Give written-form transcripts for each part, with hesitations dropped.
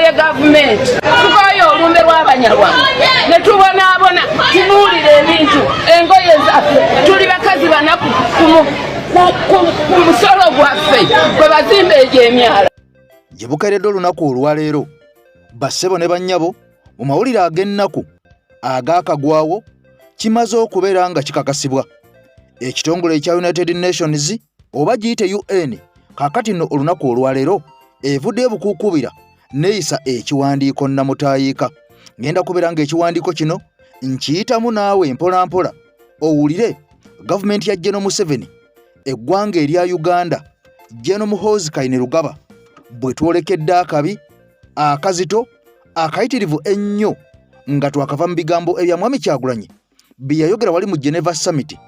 ye gavumenti tukoyo olumbe lw'abanyarwanda ne tubonaabona tubuulira ebintu engoye zaffe tuli bakazi banaku ku musolo gwaffe gwe bazimba egyo emyala. Gye bukeeredde olunaku olwaleero bassebo ne bannyabo mu mawulire ag'ennaku agaakagwawo kimaze okubeera nga kikakasibwa ekitongole ekya United Nations oba giyite UN kaakati nno olunaku olwaleero evuddeyo bukuukubira neeyisa ekiwandiiko nnamutaayiika. Ngenda kubeera ng'ekiwandiiko kino nkiyitamu naawe mpolampola owulire gavumenti ya General Museveni eggwanga erya Uganda General Muhoozi Kainerugaba bwe twolekedde akabi akazito akayitirivu ennyo nga twakava mu bigambo ebya Mwami Kyagulanyi bye yayogera wali mu Geneva Summit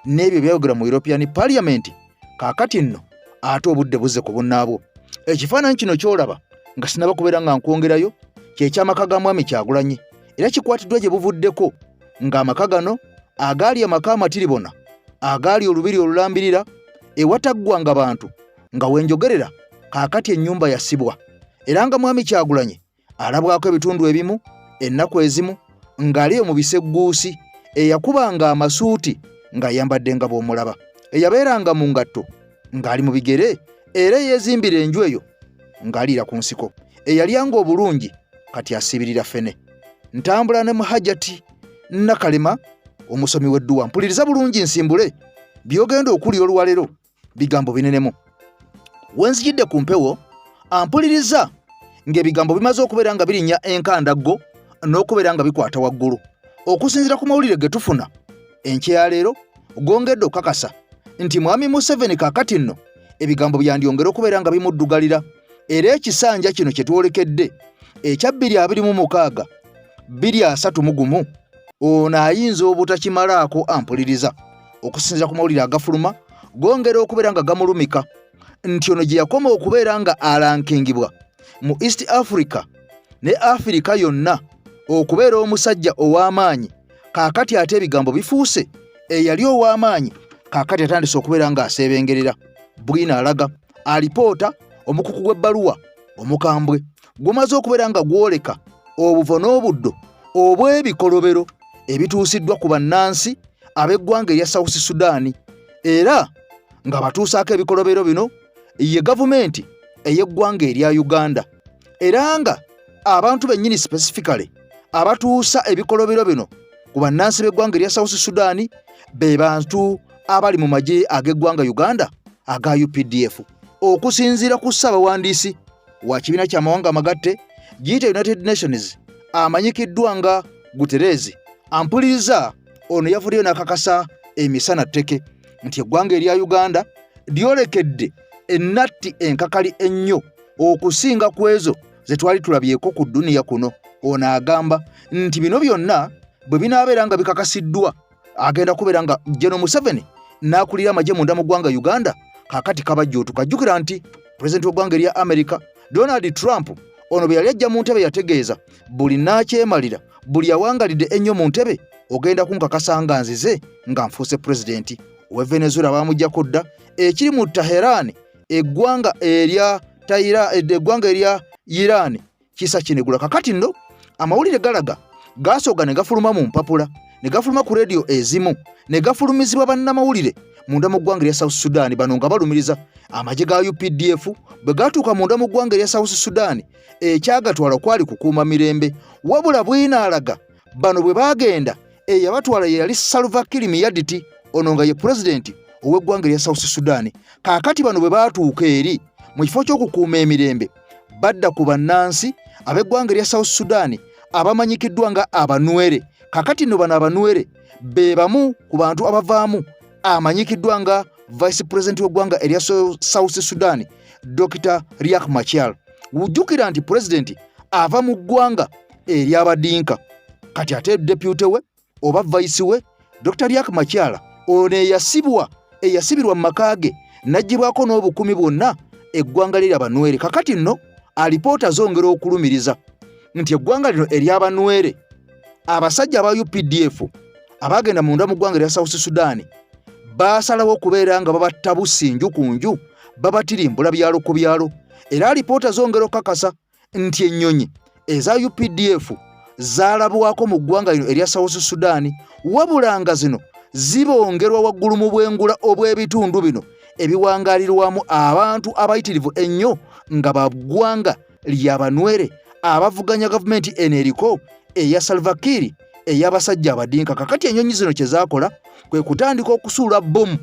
n'ebyo byayogera mu European Parliament. Kaakati nno ate obudde buzze ku bunnaabwo. Ekifaananyi kino kyolaba nga sinaba kubeera nga nkwongerayo ky'ekyamaka ga Mwami Kyagulanyi era kikwatiddwa gye buvuddeko ng'amaka gano agaali amaka amatiribona agaali olubiri olulambirira ewataggwanga bantu nga wenjogerera kaakati ennyumba yasibwa era nga Mwami Kyagulanyi alabwako ebitundu ebimu ennaku ezimu ng'ali mu bisegguusi eyakubanga amasuuti ng'ayambadde nga bw'omulaba eyabeeranga mu ngatto ng'ali mu bigere era yeezimbira enju eyo ng'aliira ku nsiko eyalyanga obulungi kati asibirira ffene. Ntambula ne Muhajjati Nakalema omusomi w'edduwa. Mpuliriza bulungi nsimbule byogenda okuli olwaleero bigambo binenemu. Wenzijidde ku mpewo ampuliriza ng'ebigambo bimaze okubeera nga birinnya enkandaggo n'okubeera nga bikwata waggulu okusinziira ku mawulire ge tufuna enkya leero gongedde okukakasa nti Mwami Museveni kaakati nno ebigambo byandyongera okubeera nga bimuddugalira era ekisanja kino kye twolekedde ekya 2026 231 ono ayinza obutakimalaako ampuliriza okusinziira ku mawulire agafuluma gongera okubeera nga gamulumika nti ono gye yakoma okubeera nga alankingibwa mu East Africa ne Africa yonna okubeera omusajja ow'amaanyi kaakati ate ebigambo bifuuse eyali ow'amaanyi kaakati atandise okubeera nga aseebengerera. Bwina alaga alipoota omukuku gw'ebbaluwa omukambwe gumaze okubeera nga gwoleka obuvo n'obuddo obw'ebikolobero ebituusiddwa ku bannansi ab'eggwanga erya South Sudan era nga batuusaako ebikolobero bino ye gavumenti ey'eggwanga erya Uganda era nga abantu bennyini specifically abatuusa ebikolobero bino ku bannansi b'eggwanga erya South Sudan be bantu abali mu magye ag'eggwanga Uganda aga UPDF okusinziira ku ssaabawandiisi wa kibiina ky'amawanga amagatte giyite United Nations amanyikiddwa nga Guterres. Ampuliriza ono yavuddeyo n'akakasa emisana tteke nti eggwanga erya Uganda lyolekedde ennatti enkakali ennyo okusinga ku ezo ze twali tulabyeko ku dduniya kuno. Ono agamba nti bino byonna bwe binaabeera nga bikakasiddwa agenda kubeera nga General Museveni n'akulira amagye munda mu ggwanga Uganda kaakati kabajja tukajjukira nti Pulezidenti w'eggwanga erya America Donald Trump ono bwe yali ajja mu ntebe yategeeza buli naakyemalira buli awangalidde ennyo mu ntebe ogenda kunkakasa nga nzize nga nfuuse pulezidenti owe Venezuela bamuggyako dda ekiri mu Tehran eggwanga erya Iran kisa kinegula. Kakati nno amawulire galaga gasooga ne gafuluma mu mpapula ne gafuluma ku radio ezimu ne gafulumizibwa bannamawulire munda mu ggwanga erya South Sudan bano nga balumiriza amagye ga UPDF bwe gatuuka munda mu ggwanga erya South Sudan ekyagatwala kwali kukuuma mirembe wabula bwina alaga bano bwe bagenda eyabatwala ye yali Salva Kiir Mayardit ono nga ye pulezidenti ow'eggwanga erya South Sudan. Kaakati bano bwe batuuka eri mu kifo ky'okukuuma emirembe badda ku bannansi ab'eggwanga erya South Sudan abamanyikiddwa nga abanwere. Kaakati nno bano abanwere be bamu ku bantu abavaamu amanyikiddwa nga Vice President w'eggwanga erya South Sudan Dr. Riek Machar. Wujjukira nti pulezidenti ava mu ggwanga ery'Abadinka kati ate deputy we oba vice we Dr. Riek Machar ono eyasibirwa mu maka ge n'aggyibwako n'obukumi bwonna eggwanga ly'abanwere. Kakati nno alipoota zongera okulumiriza nti eggwanga lino ery'abanwere abasajja aba UPDF abagenda munda mu ggwanga erya South Sudan baasalawo okubeera nga babatta businju ku nju babatirimbula byalo ku byalo era alipoota zongera okukakasa nti ennyonyi eza UPDF zaalabwako mu ggwanga lino erya South Sudan, wabula nga zino zibongerwa waggulu mu bwengula obw'ebitundu bino ebiwangaalirwamu abantu abayitirivu ennyo nga ba ggwanga ly'Abanwere abavuganya gavumenti eneriko eya Salva Kiir ey'abasajja abadinka. Kakati ennyonyi zino kye zaakola kwe kutandika okusuula bbomu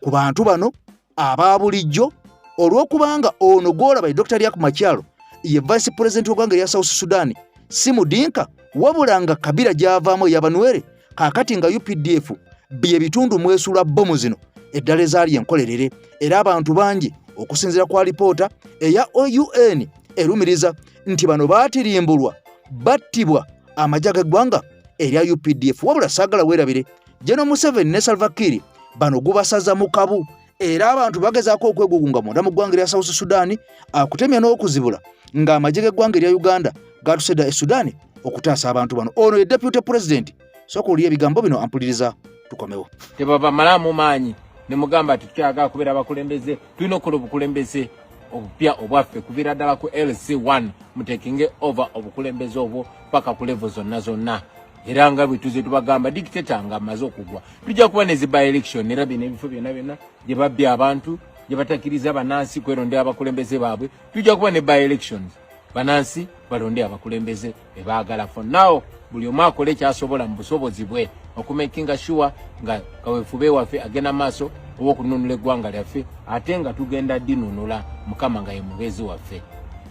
ku bantu bano aba bulijjo, olw'okubanga ono gw'olaba Dr. Riek Machar ye vice president w'eggwanga erya South Sudan si mudinka, wabula nga Kabila gy'avaamu ey'Abanwere. Kakati nga UPDF bye bitundu mwesula bbomu zino eddala ezaali enkolerere, era abantu bangi okusinziira kwa lipoota eya UN erumiriza nti bano baatirimbulwa battibwa amajja g'eggwanga erya UPDF. Wabula saagala weerabire General Museveni ne Salva Kiir bano gubasaza mu kabu, era abantu bagezaako okwegugunga munda mu ggwanga erya South Sudan akutemya n'okuzibula ng'amajje g'eggwanga erya Uganda gatusedda e Sudan okutaasa abantu bano. Ono ye deputy president sooka oliyo ebigambo bino ampuliriza tukomewo. Tebava malamu maanyi ne mugamba tukyagala kubeera abakulembeze, tulina okukola obukulembeze obupya obwaffe kuviira ddala ku LC1 mutekinge over obukulembeze obwo paka ku level zonna. Era nga bwe tuze tubagamba dictator nga amaze okugwa tujja kuba ne by election era bino ebifo byonna gye babbya abantu gye batakiriza banansi kwerondera abakulembeze baabwe, tujja kuba ne by elections banansi balondera abakulembeze bebaagala. For now buli omu akole kyasobola mu busobozi bwe okumakinga sure nga kaweefube waffe agenda maaso obw'okununula eggwanga lyaffe ate nga tugenda dinunula Mukama nga ye mugezi waffe.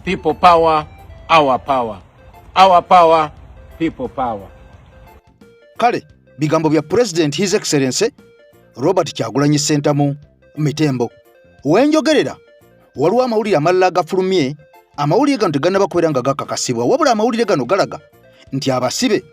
People power, our power. Our power, people power. Kale bigambo bya President His Excellency Robert Kyagulanyi Ssentamu Mitembo. Wenjogerera waliwo amawulire amalala agafulumye, amawulire gano tegannaba kubeera nga gakakasibwa, wabula amawulire gano galaga nti abasibe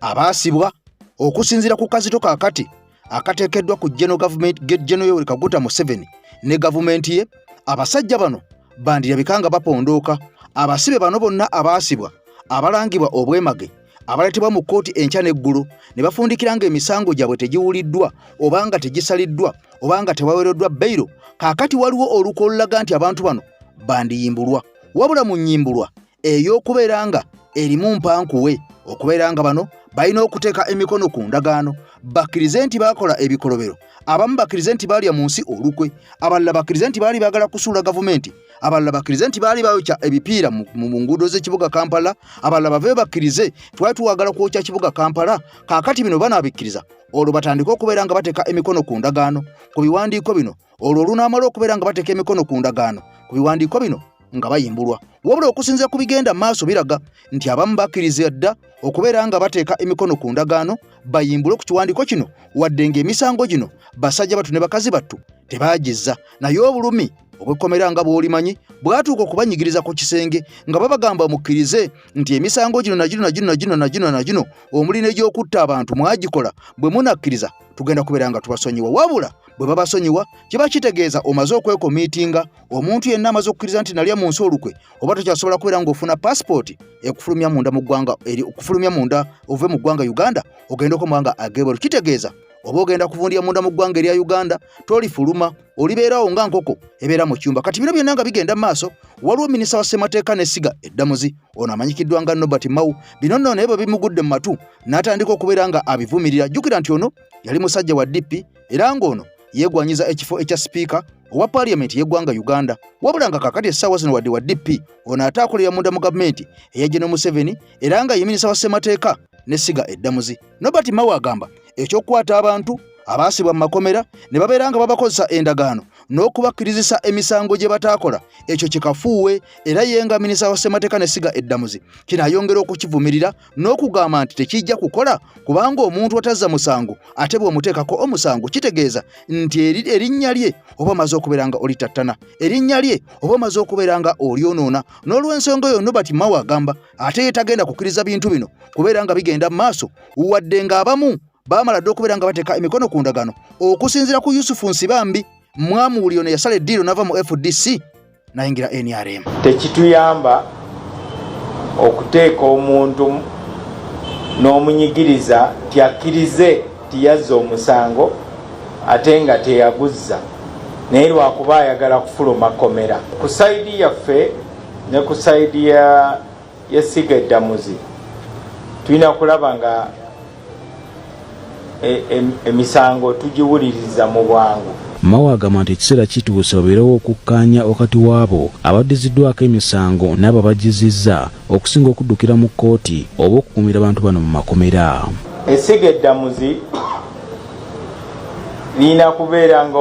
abaasibwa okusinziira ku kazito kaakati akateekeddwa ku General Government General Yoweri Kaguta Museveni ne gavumenti ye, abasajja bano bandirabika nga bapondooka. Abasibe bano bonna abaasibwa abalangibwa obwemage abaleetebwa mu kkooti enkya n'eggulu ne bafundikira nga emisango gyabwe tegiwuliddwa obanga tegisaliddwa obanga tewaweereddwa beyiro. Kaakati waliwo oluko olulaga nti abantu bano bandiyimbulwa, wabula mu nnyimbulwa ey'okubeera nga erimu mpankuwe, okubeera nga bano balina okuteeka emikono ku ndagaano bakkirize nti baakola ebikolobero. Abamu bakkirize nti baalya mu nsi olukwe, abalala bakkirize nti baali baagala kusuula gavumenti, abalala bakkirize nti baali bayokya ebipiira mu nguudo z'ekibuga Kampala, abalala bave bakkirize twali tuwagala kwokya kibuga Kampala. Kaakati bino banaabikkiriza olwo batandika okubeera nga bateeka emikono ku ndagaano ku biwandiiko bino, olwo olunaamala okubeera nga bateeka emikono ku ndagaano ku biwandiiko bino nga bayimbulwa. Wabula okusinziira ku bigenda maaso biraga nti abamu bakkiriza dda okubeera nga bateeka emikono ku ndagaano bayimbulwe ku kiwandiiko kino, wadde ng'emisango gino basajja battu ne bakazi battu tebaagizza. Naye obulumi obwekomera nga bw'olimanyi bwatuuka okubanyigiriza ku kisenge nga babagamba mukkirize nti emisango gino na gino omuli n'egy'okutta abantu mwagikola, bwe munakkiriza tugenda kubeera nga tubasonyiwa. Wabula bwe babasonyiwa kiba kitegeeza omaze okwekomiitinga, omuntu yenna amaze okukkiriza nti nalya mu nsi olukwe oba tokyasobola kubeera ng'ofuna passport ekufulumya munda mu ggwanga okufulumya munda ove mu ggwanga Uganda ogenda okumwanga agebero. Kitegeeza oba ogenda kuvundira munda mu ggwanga erya Uganda tolifuluma, olibeerawo nga nkoko ebeera mu kyumba. Kati bino byonna nga bigenda maaso, waliwo minisita wa ssemateeka n'essiga eddamuzi ono amanyikiddwa nga Norbert Mao. Bino nno naye bwe bimugudde mu matu n'atandika okubeera nga abivumirira. Jjukira nti ono yali musajja wa DP era ng'ono yeegwanyiza ekifo ekya sipiika owa paaliyamenti y'eggwanga Uganda. Wabula nga kaakati essaawa zino wadde wa DP ono ate akolera munda mu gavumenti eya General Museveni era nga ye minisita wa ssemateeka n'essiga eddamuzi. Norbert Mao agamba ekyokukwata abantu abaasibwa mu makomera ne babeera nga babakozesa endagaano n'okubakkirizisa emisango gye bataakola, ekyo kikafuuwe. Era ye nga minisita wa ssemateeka n'essiga eddamuzi kino ayongera okukivumirira n'okugamba nti tekijja kukola, kubanga omuntu atazza musango ate bw'omuteekako omusango kitegeeza nti erinnya lye oba omaze okubeera nga olitattana, erinnya lye oba omaze okubeera nga olyonoona. N'olw'ensonga eyo Norbert Mao agamba ate ye tagenda kukkiriza bintu bino kubeera nga bigenda mu maaso, wadde ng'abamu baamala dde okubeera nga bateeka emikono ku ndagaano. Okusinziira ku Yusufu Nsibambi, Mwamuli ono yasala eddiiro n'ava mu FDC n'ayingira NRM. Tekituyamba okuteeka omuntu n'omunyigiriza tiakkirize tiyazza omusango ate nga teyaguzza naye lwakuba ayagala kufuluma komera. Ku sayidi yaffe ne ku saidi ya Siga Eddamuzi tulina kulaba nga emisango tugiwuliriza mu bwangu. Mao agamba nti ekiseera kituuse babeerewo okukkaanya wakati waabo abaddiziddwako emisango n'abo abagizizza okusinga okuddukira mu kkooti oba okukuumira abantu bano mu makomera. Esiga Eddamuzi liina kubeera nga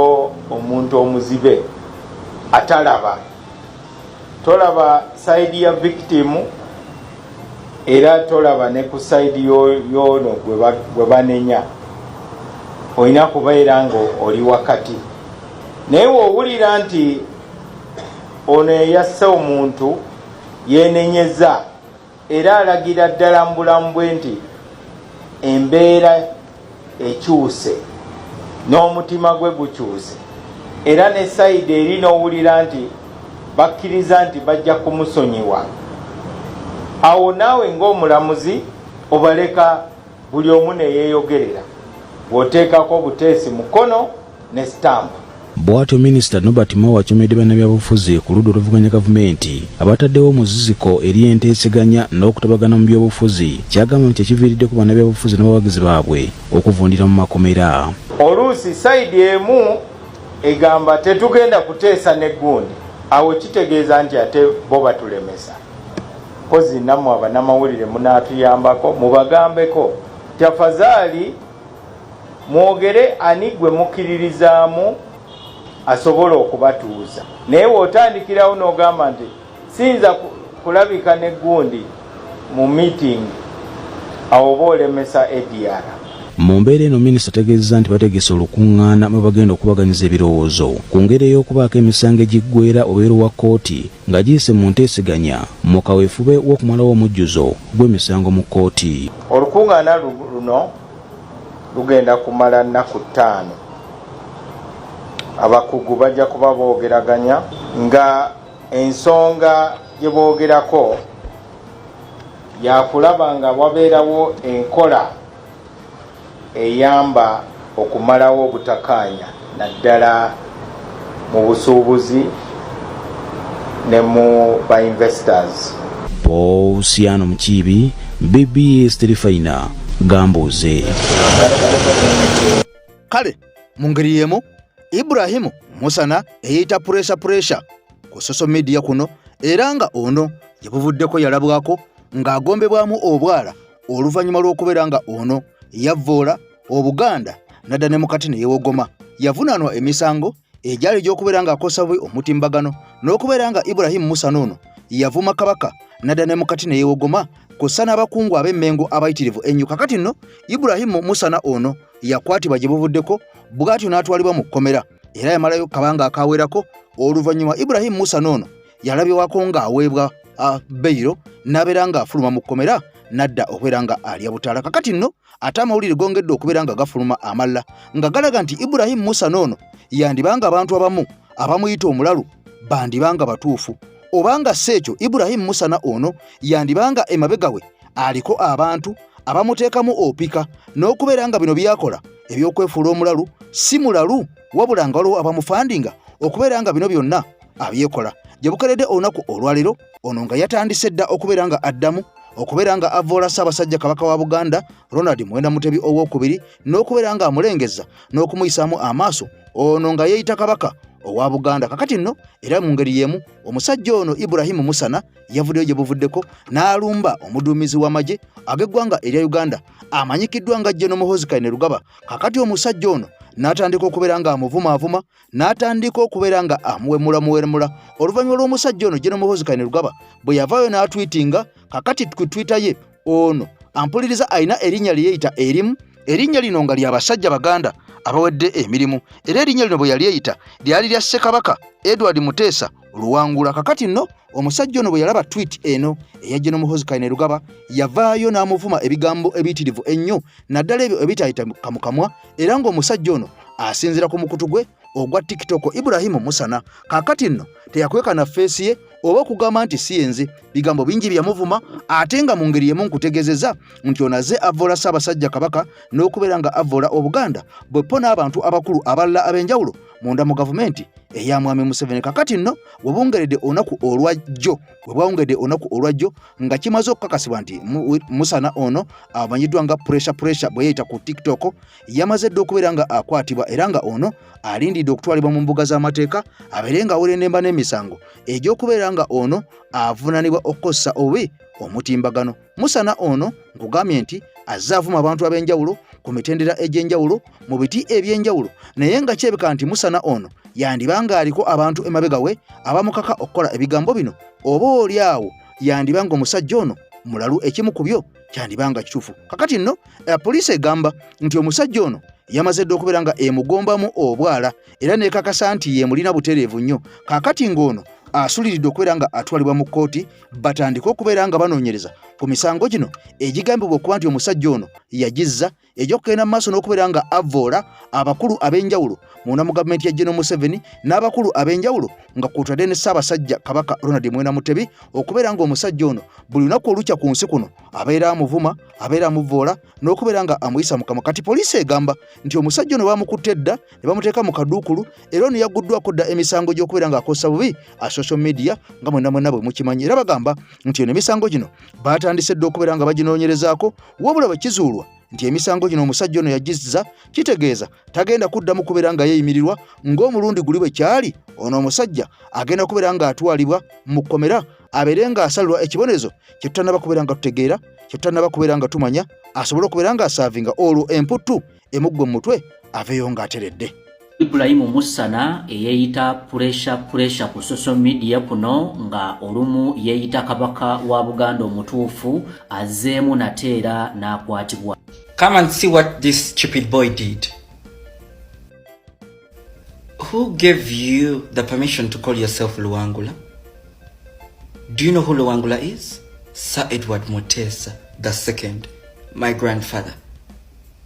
omuntu omuzibe atalaba. Tolaba saidi ya victim era tolaba ne ku saidi y'ono gwe banenya. Olina kubeera nga oli wakati. Naye wowulira nti ono eyasse omuntu yenenyeza era alagira ddala mu bulamu bwe nti embeera ekyuse n'omutima gwe gukyuse era ne sayidi eri n'owulira nti bakkiriza nti bajja kumusonyiwa, awo naawe ng'omulamuzi obaleka buli omu ne yeeyogerera bw'oteekako obuteesi mukono ne stampu. Bw'atyo Minisita Nobert Mao akyomedde bannabyabufuzi ku ludda oluvuganya gavumenti abataddewo omuziziko eri enteeseganya n'okutabagana mu byobufuzi, kyagamba nti ekiviiriddeko bannabyabufuzi n'abawagizi baabwe okuvundira mu makomera. Oluusi sayidi emu egamba tetugenda kuteesa n'eggundi, awo kitegeeza nti ate bo batulemesa. Mpozi nammwe abannamawulire munaatuyambako mubagambeko tafadhali mwogere ani gwe mukkiririzaamu asobola okubatuuza. Naye w'otandikirawo n'ogamba nti siyinza kulabika n'eggundi mu meeting, awo oba olemesa ADR. Mu mbeera eno Minisita ategeezezza nti bategese olukuŋŋaana mwe bagenda okubaganyiza ebirowoozo ku ngeri ey'okubaako emisango egiggweera obeera wa kkooti nga giyise mu nteeseganya mu kaweefube w'okumalawo omujjuzo gw'emisango mu kkooti. Olukuŋŋaana luno lugenda kumala nnaku 5. Abakugu bajja kuba boogeraganya nga ensonga gye boogerako yakulaba nga wabeerawo enkola eyamba okumalawo obutakkaanya naddala mu busuubuzi ne mu ba investors. Paul Siano Mukiibi, BBS Terefayina, Gambuuze. Kale mu ngeri y'emu Ibrahim Musana eyita pressure ku social media kuno era nga ono yabuvuddeko yalabwako ng'agombebwamu obwala oluvannyuma lw'okubeera nga ono yavvoola Obuganda nadda ne mukati ne yeewogoma. Yavunaanwa emisango egyali gy'okubeera ng'akosa bwe omutimbagano n'okubeera nga Ibrahim Musana ono yavuma Kabaka nadda ne mukati ne yeewogoma kussa n'abakungu ab'emmengo abayitirivu ennyo. Kakati nno Ibrahim Musana ono yakwatibwa gye buvuddeko bw'atyo n'atwalibwa mu kkomera era yamalayo kabanga akawerako. Oluvannyuma Ibrahim Musana ono yalabyewako ng'aweebwa beyiro n'abeera ng'afuluma mu kkomera nadda okubeera nga alya butaala. Kakati nno ate amawulire gongedde okubeera nga gafuluma amalala nga galaga nti Ibrahim Musana ono yandibanga abantu abamu abamuyita omulalu bandibanga batuufu, obanga seekyo Ibrahim Musana ono yandibanga emabega we aliko abantu abamuteekamu opika n'okubeera nga bino byakola ebyokwefuula omulalu si mulalu wabula nga waliwo abamufandinga okubeera nga bino byonna abyekola. Gye bukeredde olunaku olwaleero ono nga yatandise dda okubeera nga addamu okubeera nga avvoola Ssaabasajja Kabaka wa Buganda Ronald Muwenda Mutebi owookubiri n'okubeera nga amulengezza n'okumuyisaamu amaaso ono nga yeeyita Kabaka owa Buganda. Kakati nno era mu ngeri y'emu omusajja ono Ibrahim Musana yavuddeyo gye buvuddeko n'alumba omuduumizi w'amagye ag'eggwanga erya Uganda amanyikiddwa nga General Muhoozi Kainerugaba. Kakati omusajja ono n'atandika okubeera nga amuvumaavuma n'atandika okubeera nga amuwemula oluvannyuma lw'omusajja ono General Muhoozi Kainerugaba bwe yavaayo n'atwitinga. Kakati ku Twitter ye ono ampuliriza alina erinnya lye yeeyita erimu. Erinnya lino nga ly'abasajja Baganda abawedde emirimu era erinnya lino bwe yalyeyita lyali lya Ssekabaka Edward Muteesa Luwangula. Kakati nno omusajja ono bwe yalaba tweet eno eya General Muhoozi Kainerugaba yavaayo n'amuvuma ebigambo ebiyitirivu ennyo naddala ebyo ebitayita kamukamwa era ng'omusajja ono asinzira ku mukutu gwe ogwa TikTok Ibrahim Musana. Kakati nno teyakweka na feesi ye oba okugamba nti si yenze bigambo bingi byamuvuma ate nga mu ngeri yemu nkutegeezeza nti onaze avoola Ssaabasajja Kabaka n'okubeera nga avoola Obuganda bweppo n'abantu abakulu abalala ab'enjawulo munda mu gavumenti eya Mwami Museveni. Kakati nno webwongedde onaku olwajjo nga kimaze okukakasibwa nti Musana ono amanyiddwa nga pressure bwe yeeyita ku TikTok yamaze dde okubeera nga akwatibwa era nga ono alindidde okutwalibwa mu mbuga z'amateeka abeere nga awera ennemba n'emisango egy'okubeera nga ono avunaanibwa okukozesa obubi omutimbagano. Musana ono nkugambye nti azze avuma abantu ab'enjawulo ku mitendera egy'enjawulo mu biti eby'enjawulo naye nga kyebeka nti Musana ono yandibanga aliko abantu emabega we abamukaka okukola ebigambo bino oba oli awo yandibanga omusajja ono mulalu ekimu ku byo kyandibanga kituufu. Kakati nno poliisi egamba nti omusajja ono yamaze dde okubeera nga emugombamu obwala era neekakasa nti ye mulina butereevu nnyo. Kakati ng'ono asuliridde okubeera nga atwalibwa mu kkooti batandike okubeera nga banoonyereza ku misango gino egigambibwa okuba nti omusajja ono yagizza egy'okugenda mu maaso n'okubeera nga avoola abakulu ab'enjawulo munda mu gavumenti ya General Museveni n'abakulu ab'enjawulo nga kwotadde ne Ssaabasajja Kabaka Ronald Mwenda Mutebi okubeera nga omusajja ono buli lunaku olukya ku nsi kuno abeera amuvuma abeera amuvoola n'okubeera nga amuyisa mu kamwa. Kati poliisi egamba nti omusajja ono bamukutte dda ne bamuteeka mu kaduukulu era ono yagguddwako dda emisango gy'okubeera nga akozesa bubi social media nga mwenna bwe mukimanyi era bagamba nti eno emisango gino batandise dde okubeera nga baginoonyerezaako wabula bwe kizuulwa nti emisango gino omusajja ono yagizza kitegeeza tagenda kuddamu kubeera nga yeeyimirirwa ng'omulundi guli bwe kyali. Ono omusajja agenda kubeera nga atwalibwa mu kkomera abeere nga asalirwa ekibonerezo kye tutannaba kubeera nga tutegeera kye tutannaba kubeera nga tumanya asobole okubeera nga asaavinga olwo emputtu emuggwe mu mutwe aveeyo ng'ateredde. Ibrahim Musana yeeyita pressure ku social media kuno nga olumu yeeyita Kabaka wa Buganda omutuufu azzeemu nateera n'akwatibwa. Come and see what this stupid boy did. Who gave you the permission to call yourself Luwangula? Do you know who Luwangula is? Sir Edward Mutesa II, my grandfather.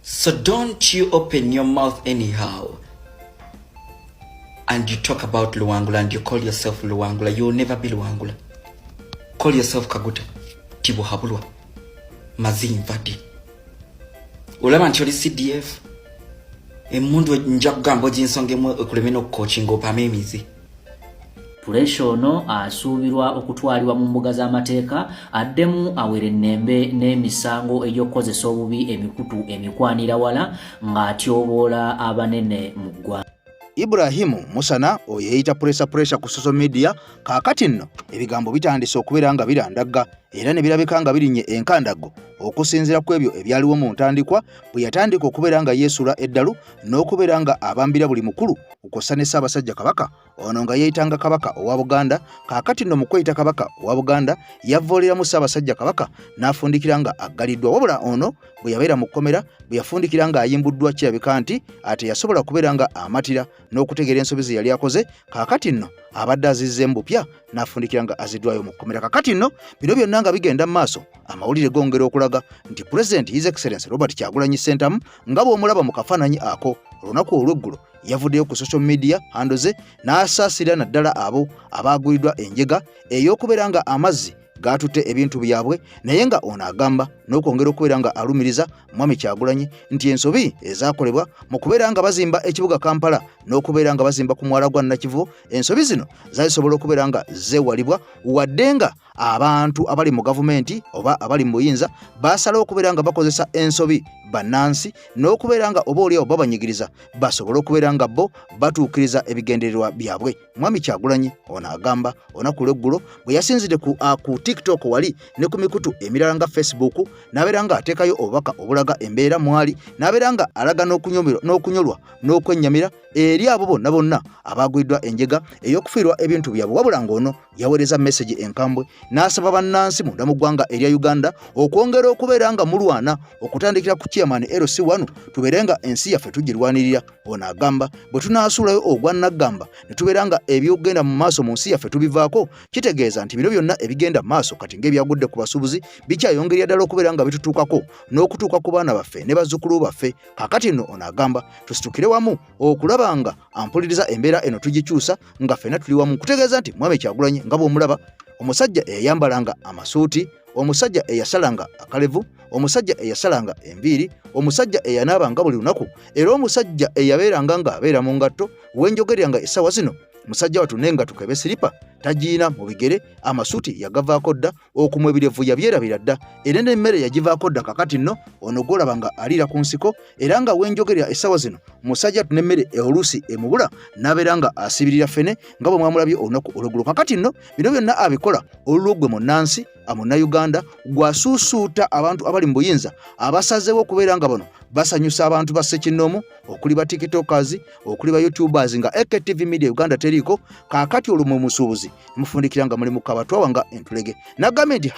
So don't you open your mouth anyhow and you talk about Luwangula and you call yourself Luwangula. You will never be Luwangula. Call yourself Kaguta, Tibuhabulwa, Mazimvadi. Ulama nti oli CDF. Emundu nja kugamba jinsongemu okulemena okucoachinga opama emizi. Pressure ono asuubirwa okutwalibwa mu mbuga z'amateeka addemu awere ennembe n'emisango egy'okukozesa obubi emikutu emikwanira wala ng'atyoboola abanene mu ggwanga. Ibrahim Musana oyo yeeyita pressure ku social media kaakati nno ebigambo bitandise okubeera nga birandagga era ne birabika nga birinnye enkandago okusinziira ku ebyo ebyaliwo mu ntandikwa bwe yatandika okubeera nga yeesula eddalu n'okubeera nga abambira buli mukulu okussa ne Ssaabasajja Kabaka ono nga yeeyitanga Kabaka owa Buganda kaakati nno mu kweyita Kabaka owa Buganda yavooleramu Ssaabasajja Kabaka n'afundikira nga aggaliddwa wabula ono bwe yabeera mu kkomera bwe yafundikira nga ayimbuddwa kirabika nti ate yasobola kubeera nga amatira n'okutegeera ensobi ze yali akoze kaakati nno abadde azizza embupya n'afundikira nga aziddwayo mu kkomera. Kaakati nno bino byonna nga bigenda mu maaso amawulire gongera okulaga nti President His Excellency Robert Kyagulanyi Ssentamu nga bw'omulaba mu kafaananyi ako olunaku olw'eggulo yavuddeyo ku social media handle ze n'asaasira naddala abo abaaguliddwa enjega ey'okubeera nga amazzi gatutte ebintu byabwe naye nga ono agamba n'okwongera okubeera nga alumiriza Mwami Kyagulanyi nti ensobi ezaakolebwa mu kubeera nga bazimba ekibuga Kampala n'okubeera nga bazimba ku mwala gwa Nakivubo ensobi zino zazisobola okubeera nga zeewalibwa wadde nga abantu abali mu gavumenti oba abali mu buyinza basalawo okubeera nga bakozesa ensobi bannansi n'okubeera nga oba oliawo babanyigiriza basobola okubeera nga bo batuukiriza ebigendererwa byabwe. Mwami Kyagulanyi ono agamba olunaku lw'eggulo bwe yasinzidde ku TikTok wali ne ku mikutu emirala nga Facebook n'abeera nga ateekayo obubaka obulaga embeera mwali n'abeera nga alaga n'okunyolwa n'okwennyamira eri abo bonna abaaguliddwa enjega ey'okufiirwa ebintu byabwe wabula ng'ono yaweereza message enkambwe n'asaba bannansi munda mu ggwanga erya Uganda okwongera okubeera nga mulwana okutandikira ku chairman LC1 tuberenga ensi yaffe tugirwanirira. Ono agamba bwe tunaasulayo ogwa Nagamba ne tuberanga ebyogenda mu maaso mu nsi yaffe tubivaako, kitegeeza nti bino byonna ebigenda mu maaso kati ng'ebyagudde ku basuubuzi bikyayongerera ddala okubeera nga bitutuukako n'okutuuka ku baana baffe ne bazzukulu baffe. Kaakati nno ono agamba tusitukire wamu okulaba nga ampuliriza embeera eno tugikyusa nga ffenna tuli wamu, kutegeeza nti Mwami Kyagulanyi nga bw'omulaba omusajja eyayambalanga amasuuti, omusajja eyasalanga akalevu, omusajja eyasalanga enviiri, omusajja eyanaabanga buli lunaku, era omusajja eyabeeranga ng'abeera mu ngatto. Wenjogeranga essaawa zino musajja watunenga tukebe siripa tagiina mu bigere, amasuuti yagavaako dda, okumwa ebirevu yabyerabira dda, era n'emmere yagivaako dda. Kakati nno ono golaba nga aliira ku nsiko, era nga wenjogerera essaawa zino musajja tunemmere oluusi emubula n'abeera nga asibirira ffene nga bwe mwamulabye olunaku olw'eggulu. Kakati nno bino byonna abikola olulwo gwe munnansi Uganda gwasuusuuta abantu abali mu buyinza abasazeewo okubeera nga bano basanyusa abantu ba Ssekinnoomu, okuli ba TikTokers, okuli ba YouTubers nga AKTV Media Uganda teriiko. Kaakati olumwe musuubuzi mufundikira nga muli mu kabatwawa nga entulege. Nagambye nti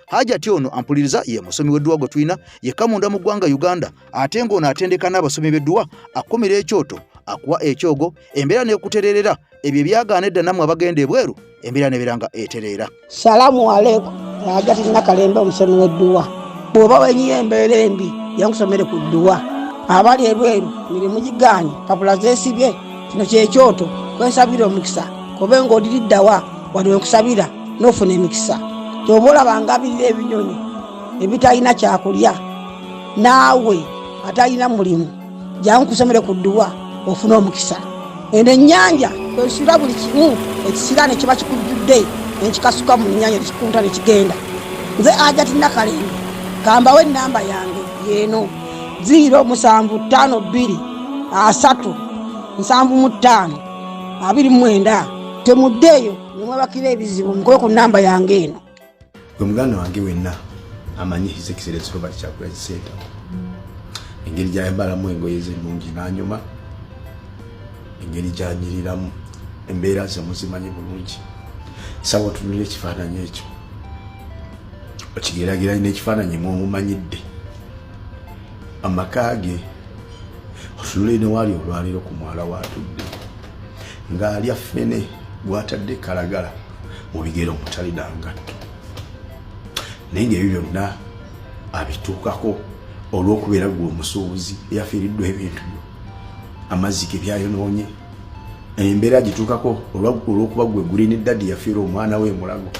Hajati ono ampuliriza ye musomi w'edduwa gwe tulina yekka munda mu ggwanga Uganda, ate ng'ono atendeka n'abasomi b'edduwa akumira ekyoto akuwa ekyogo, embeera n'ekutererera ebyo byagaana edda nammwe abagenda ebweru embeera nebeeranga etereera. Salamu aleikum. Hajati Nakalembe omusomi w'edduwa. Bw'oba wenyiye embeera embi yankusomere ku dduwa. Abali ebweru mirimu gigaanye papula zeesibye kino kyekyoto kwesabira omukisa kobe ng'odiriddawa wali wekusabira n'ofuna emikisa. Ky'oba olabanga abirira ebinyonyi ebitalina kyakulya naawe atalina mulimu jangu kusomere ku dduwa ofuna omukisa. Eno ennyanja kwesira buli kimu ekisira ne kiba kikujjudde nekikasuka mu nnyanja nekikunta nekigenda. Nze Hajati Nakalembe kambawo ennamba yange yeeno 075237529 temuddeeyo nemwebakira ebizibu mukoye ku nnamba yange eno. Gwe muganda wange wenna amanyi His Excellency Robert Kyagulanyi Ssentamu, engeri gyayambalamu engoye ze ennungi n'anyuma, engeri gyanyiriramu, embeera ze muzimanyi bulungi. Sawa tunulira ekifaananyi ekyo okigeraageranye n'ekifaananyi mwomumanyidde amaka ge, otunule ne waali olwaleero ku mwala waatudde ng'alya ffene gw'atadde kalagala mu bigero omutali nangatto, naye ng'ebyo byonna abituukako olw'okubeera gwe omusuubuzi eyafiiriddwa ebintu byo, amazzi ge byayonoonye, embeera gituukako olw'okuba gwe Green Daddy yafiira omwana we Mulago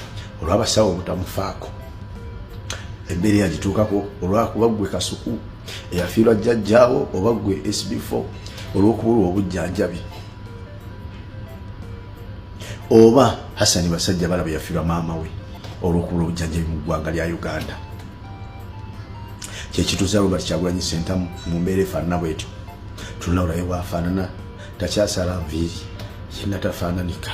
olw'abasawo obutamufaako, embeera yagituukako olw'okuba gwe Kasuku eyafiirwa jjajjaawo oba gwe SB4 olw'okubulwa obujjanjabi, oba Hassan Basajja Balaba yafiirwa maama we olw'okubulwa obujjanjabi mu ggwanga lya Uganda. Kyekituusa Robert Kyagulanyi Ssentamu mu mbeera efaanana bwetyo, tulina olabe bw'afaanana, takyasala nviiri, yenna tafaananika.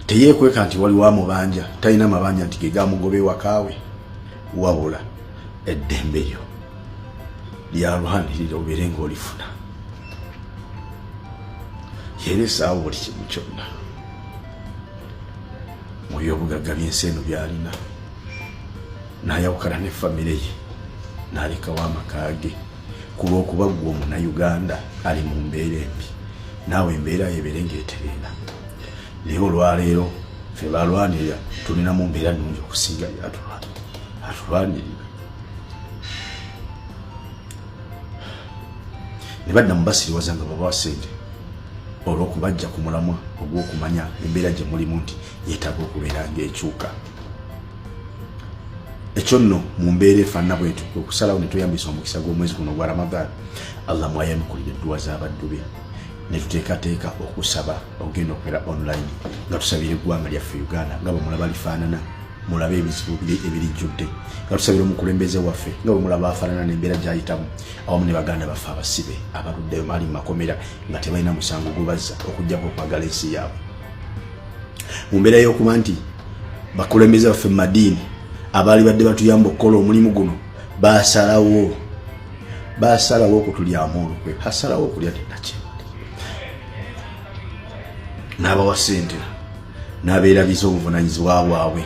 Teyeekweka nti waliwo amubanja, talina mabanja nti ge gamugoba ewakaawe, wabula eddembe lyo lyalwanirira obeere ng'olifuna. Yeeresaawo buli kimu kyonna mu byobugagga by'ensi eno by'alina, n'ayawukana ne famire ye n'alekawo amaka ge ku lw'okuba gwe Omunnayuganda ali mu mbeera embi, naawe embeera yebeere ng'etereera. Naye olwaleero ffe balwanirira tulina mu mbeera nnungi okusinga atulwanirira. Ne badda mu basiriwaza nga babawa ssente olw'okubajja ku mulamwa ogw'okumanya embeera gye mulimu nti yeetaaga okubeera ng'ekyuka. Ekyo nno mu mbeera efaanana bwetyo okusalawo ne tweyambisa omukisa gw'omwezi guno gwa Ramadan, Allah mwayanukulira edduwa z'abaddu be, ne tuteekateeka okusaba ogenda okubeera online nga tusabira eggwanga lyaffe Uganda nga bwe mulaba lifaanana, mulabe ebizibu ebirijjudde, nga tusabira omukulembeze waffe nga bwe mulaba afaanana n'embeera gy'ayitamu, awamu ne baganda baffe abasibe abaluddeyo maali mu makomera nga tebalina musango gubazza okuggyako okwagala ensi yaabwe. Mu mbeera y'okuba nti bakulembeze baffe mu madiini abaali badde batuyamba okukola omulimu guno basalawo okutulyamu olukwe, asalawo okulya tenaki, n'abawa ssente n'abeerabiza obuvunaanyizibwa bwabwe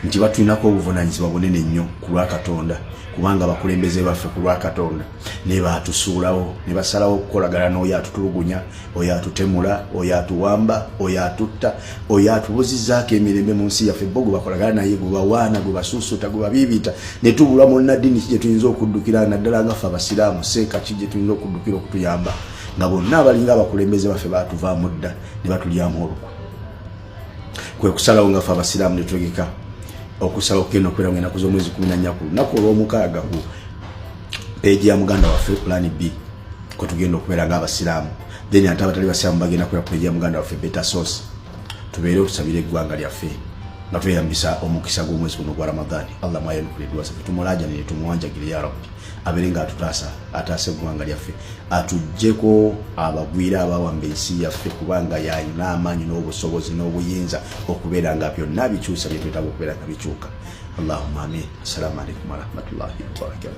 nti batulinako obuvunaanyizibwa bunene nnyo ku lwa Katonda kubanga abakulembeze baffe ku lwa Katonda ne baatusuulawo ne basalawo okukolagana n'oyo atutulugunya, oyo atutemula, oyo atuwamba, oyo atutta, oyo atubuzizzaako emirembe mu nsi yaffe. Bo gwe bakolagana naye gwe bawaana, gwe basuusuuta, gwe babiibita, ne tubulwa munnaddiini ki gye tuyinza okuddukira, naddala nga ffe abasiraamu seeka ki gye tuyinza okuddukira okutuyamba, nga bonna abalinga abakulembeze baffe baatuvaamu dda ne batulyamu olukwe. Kwe kusalawo nga ffe abasiraamu ne tutegeka okusala okugenda okubeera mu ennaku z'omwezi 14 ku lunaku olw'omukaaga ku peegi ya muganda waffe plan B kwe tugenda okubeera ng'abasiraamu, then ate abatali basiraamu bagenda kubeera ku peegi ya muganda waffe Better Source, tubeere otusabire eggwanga lyaffe nga tweyambisa omukisa gw'omwezi guno gwa Ramadhaani. Allah mwayanukule dduwa zaffe, tumulaajane ne tumuwanjagire ya Rabbi abeere nga ataasa eggwanga lyaffe, atuggyeko abagwira abawamba ensi yaffe kubanga yalina amaanyi n'obusobozi n'obuyinza okubeera nga byonna bikyusa bye twetaaga okubeera nga bikyuka. Allahumma amin. Assalamu alaikum warahmatullahi wabarakatuh.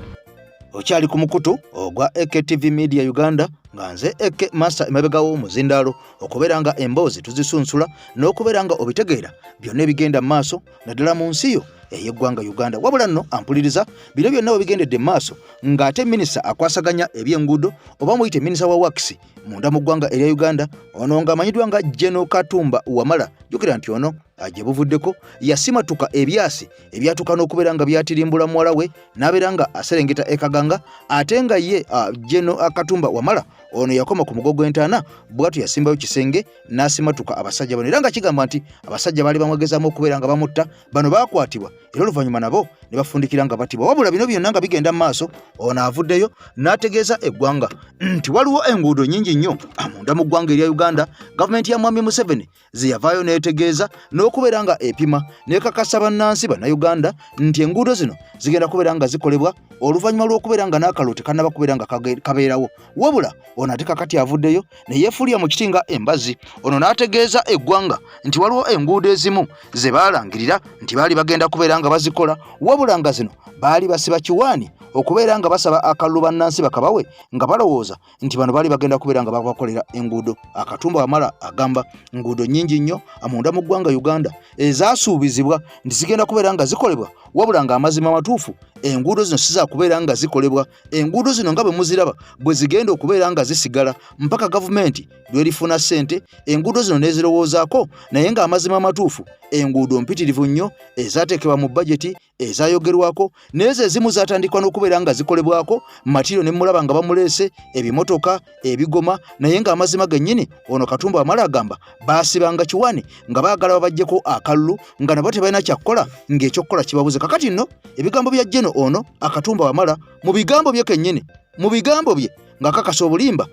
Okyali ku mukutu ogwa AKTV Media Uganda nga nze Eke Master emabega w'omuzindaalo okubeera nga emboozi tuzisunsula n'okubeera nga obitegeera byonna ebigenda mu maaso naddala mu nsi yo ey'eggwanga Uganda. Wabula nno ampuliriza bino byonna bwe bigendedde mu maaso ng'ate minisita akwasaganya eby'enguudo oba muyite minisita wa wakisi munda mu ggwanga erya Uganda, ono ng'amanyiddwa nga General Katumba Wamala. Jjukira nti ono gye buvuddeko yasimatuka ebyasi ebyatuuka n'okubeera nga byatirimbula muwala we n'abeera nga aserengeta ekaganga, ate nga ye General Katumba Wamala ono yakoma ku mugo gw'entaana bwatu yasimbayo kisenge n'asimatuka abasajja bano, era nga kigamba nti abasajja baali bamwegezaamu okubeera nga bamutta, bano baakwatibwa era oluvannyuma nabo ne bafundikira nga batibwa. Wabula bino byonna nga bigenda mu maaso, ono avuddeyo n'ategeeza eggwanga nti waliwo enguudo nnyingi nnyo amunda mu ggwanga erya Uganda. Gavumenti ya Mwami Museveni ze yavaayo n'etegeeza n'okubeera nga epima n'ekakasa bannansi bannayuganda nti enguudo zino zigenda kubeera nga zikolebwa oluvannyuma lw'okubeera nga n'akalulu tekannaba kubeera nga kabeerawo. Wabula ono ate kakati avuddeyo ne yeefulya mu kiti nga embazzi. Ono n'ategeeza eggwanga nti waliwo enguudo ezimu ze baalangirira nti baali bagenda kubeera nga bazikola, wabula nga zino baali basiba kiwaani okubeera nga basaba akalulu bannansi bakabawe nga balowooza nti bano baali bagenda kubeera nga bakolera enguudo. Akatumba Wamala agamba nguudo nnyingi nnyo amunda mu ggwanga Uganda ezaasuubizibwa nti zigenda kubeera nga zikolebwa, wabula nga amazima matuufu enguudo zino si za kubeera nga zikolebwa. Enguudo zino nga bwe muziraba bwe zigenda okubeera nga zisigala mpaka gavumenti lw'erifuna ssente, enguudo zino n'ezirowoozaako, naye nga amazima matuufu enguudo mpitirivu nnyo ezaateekebwa mu bajeti ezaayogerwako, n'ezo ezimu zaatandikwa n'okubeera nga zikolebwako matiro ne mulaba nga bamuleese ebimotoka ebigoma, naye nga amazima gennyini ono Katumba Wamala agamba baasibanga kiwani nga baagala babajjeko akalulu nga nabo tebalina kyakkola ng'ekyokukola kibabuze. Kakati nno ebigambo bya Jeno ono Akatumba Wamala mu bigambo bye kennyini, mu bigambo bye nga kakasa obulimba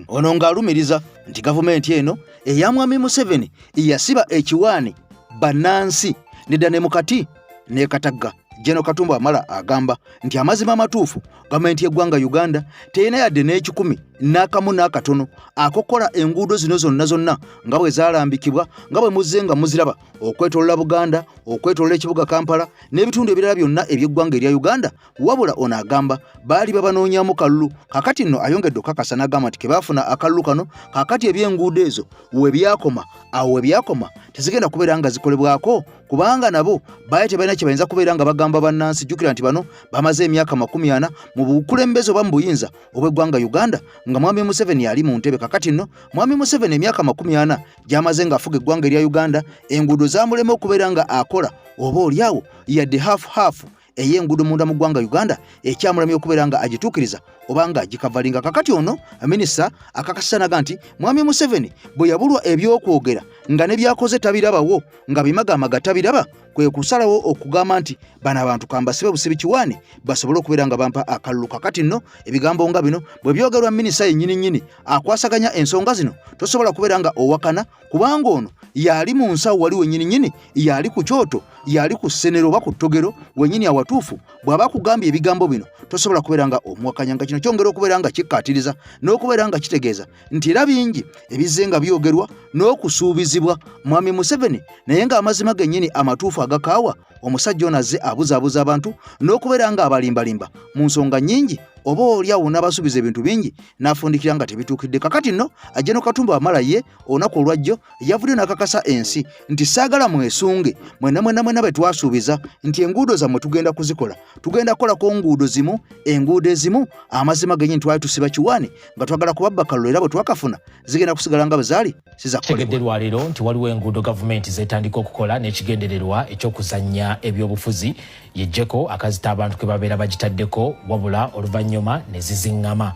ono ng'alumiriza nti gavumenti eno eya Mwami Museveni yasiba ekiwaani bannansi nedda ne mukati n'ekatagga. Jeno Katumba Wamala agamba nti amazima amatuufu gavumenti y'eggwanga Uganda terina yadde n'ekikumi n'akamu n'akatono akokola enguudo zino zonna nga bwe zaalambikibwa, nga bwe muzze nga muziraba okwetoolola Buganda, okwetoolola ekibuga Kampala n'ebitundu ebirala byonna eby'eggwanga erya Uganda. Wabula ono agamba baali babanoonyaamu kalulu. Kakati nno ayongedde okukakasa n'agamba nti ke baafuna akalulu kano kakati eby'enguudo ezo we byakoma, awo we byakoma tezigenda kubeera nga zikolebwako kubanga nabo baali tebalina kye bayinza kubeera nga bagamba bannansi. Jjukira nti bano bamaze emyaka 40 mu bukulembeze oba mu buyinza obw'eggwanga Uganda nga Mwami Museveni ali mu ntebe. Kakati nno Mwami Museveni emyaka 40 gy'amaze ng'afuga eggwanga erya Uganda, enguudo zaamulema okubeera nga akola oba oliawo yadde hafu ey'enguudo munda mu ggwanga Uganda ekyamulamya okubeera nga agituukiriza oba nga agikavalinga. Kakati ono minisita akakasanaga nti Mwami Museveni bwe yabulwa ebyokwogera nga ne byakoze tabirabawo, nga bimagamaga tabiraba, kwe kusalawo okugamba nti bano abantu kambasibe busibi kiwaani basobole okubeera nga bampa akalulu. Kakati nno ebigambo nga bino bwe byogerwa minisita yennyini akwasaganya ensonga zino tosobola kubeera nga owakana kubanga ono yali mu nsawo wali wennyini yali ku kyoto, yali ku ssenero oba ku ttogero wennyini awatuufu. Bw'aba kugambye ebigambo bino tosobola kubeera nga omuwakanya, nga kino kyongera okubeera nga kikkaatiriza n'okubeera nga kitegeeza nti era bingi ebizze nga byogerwa n'okusuubizibwa Mwami Museveni, naye nga amazima gennyini amatuufu agakaawa omusajja ono azze abuzaabuza abantu n'okubeera nga abalimbalimba mu nsonga nnyingi oba olyawo n'abasuubiza ebintu bingi n'afundikira nga tebituukidde. Kakati nno General Katumba Wamala ye olunaku olwajjo yavudde n'akakasa ensi nti saagala mwesunge mwenna be twasuubiza nti enguudo zammwe tugenda kuzikola. Tugenda kukolako nguudo zimu, enguudo ezimu amazima gennyini twali tusiba kiwaani nga twagala kubabba kalulu era bwe twakafuna zigenda kusigala nga bwe zaali Tegeddwa leero nti waliwo enguudo gavumenti zetandika okukola n'ekigendererwa eky'okuzannya ebyobufuzi yejjeko akazita abantu ke babeera bagitaddeko wabula oluvannyuma ne ziziŋŋama.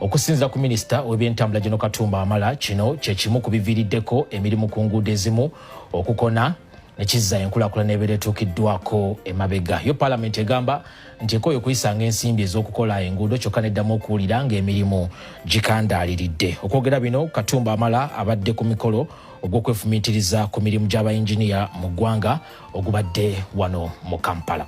Okusinziira ku minisita w'ebyentambula General Katumba Wamala, kino kye kimu ku biviiriddeko emirimu ku nguudo ezimu okukona ne kizza enkulaakulana ebeera etuukiddwako emabega. Yo Paalamenti egamba nti ekooye okuyisanga ensimbi ez'okukola enguudo kyokka neddamu okuwulira ng'emirimu gikandaaliridde. Okwogera bino, Katumba Wamala abadde ku mikolo ogw'okwefumiitiriza ku mirimu gy'abayinginiya mu ggwanga ogubadde wano mu Kampala.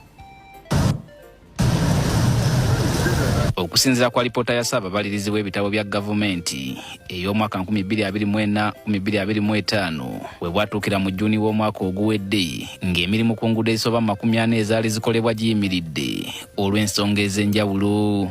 Okusinziira kwa lipoota ya Ssaababalirizi w'ebitabo bya gavumenti ey'omwaka 2024-2025 we bwatuukira mu Juni w'omwaka oguwedde ng'emirimu ku nguudo ezisoba 40 ezaali zikolebwa giyimiridde olw'ensonga ez'enjawulo.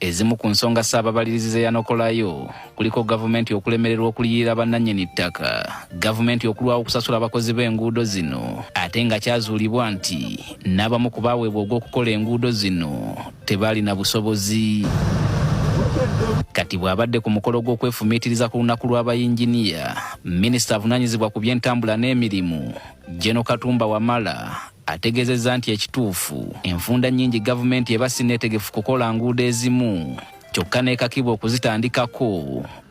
Ezimu ku nsonga Ssaababalirizi ze yanokolayo kuliko gavumenti okulemererwa okuliyirira bannannyini ttaka, gavumenti okulwawo okusasula abakozi b'enguudo zino, ate nga kyazuulibwa nti n'abamu ku baaweebwa ogw'okukola enguudo zino tebaali na busobozi. Kati bw'abadde ku mukolo gw'okwefumiitiriza ku lunaku lw'abayinginiya, minisita avunaanyizibwa ku by'entambula n'emirimu General Katumba Wamala ategeezezza nti ekituufu enfunda nnyingi gavumenti eba sinneetegefu kukola nguudo ezimu kyokka n'ekakibwa okuzitandikako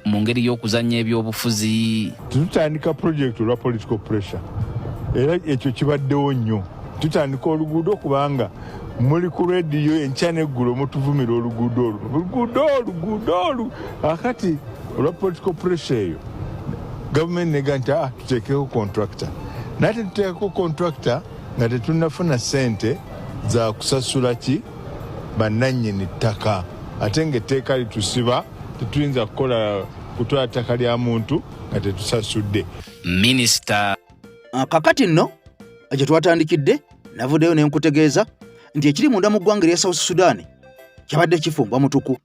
mu ngeri y'okuzannya ebyobufuzi. Tutandika projekiti olwa political pressure era ekyo kibaddewo nnyo. Tutandika oluguudo kubanga muli ku rediyo enkya n'eggulo mutuvumira oluguudo olu. Akati olwa political pressure eyo gavumenti nega nti tuteekeko contractor. Naye tetuteekako contractor nga tetunnafuna ssente za kusasula ki bannannyini ttaka. Ate ng'etteeka litusiba tetuyinza kukola kutwala ttaka lya muntu nga tetusasudde. Minisita kakati nno gye twatandikidde navuddeyo ne nkutegeeza nti ekiri munda mu ggwanga erya South Sudan kyabadde kifumbwa mutuku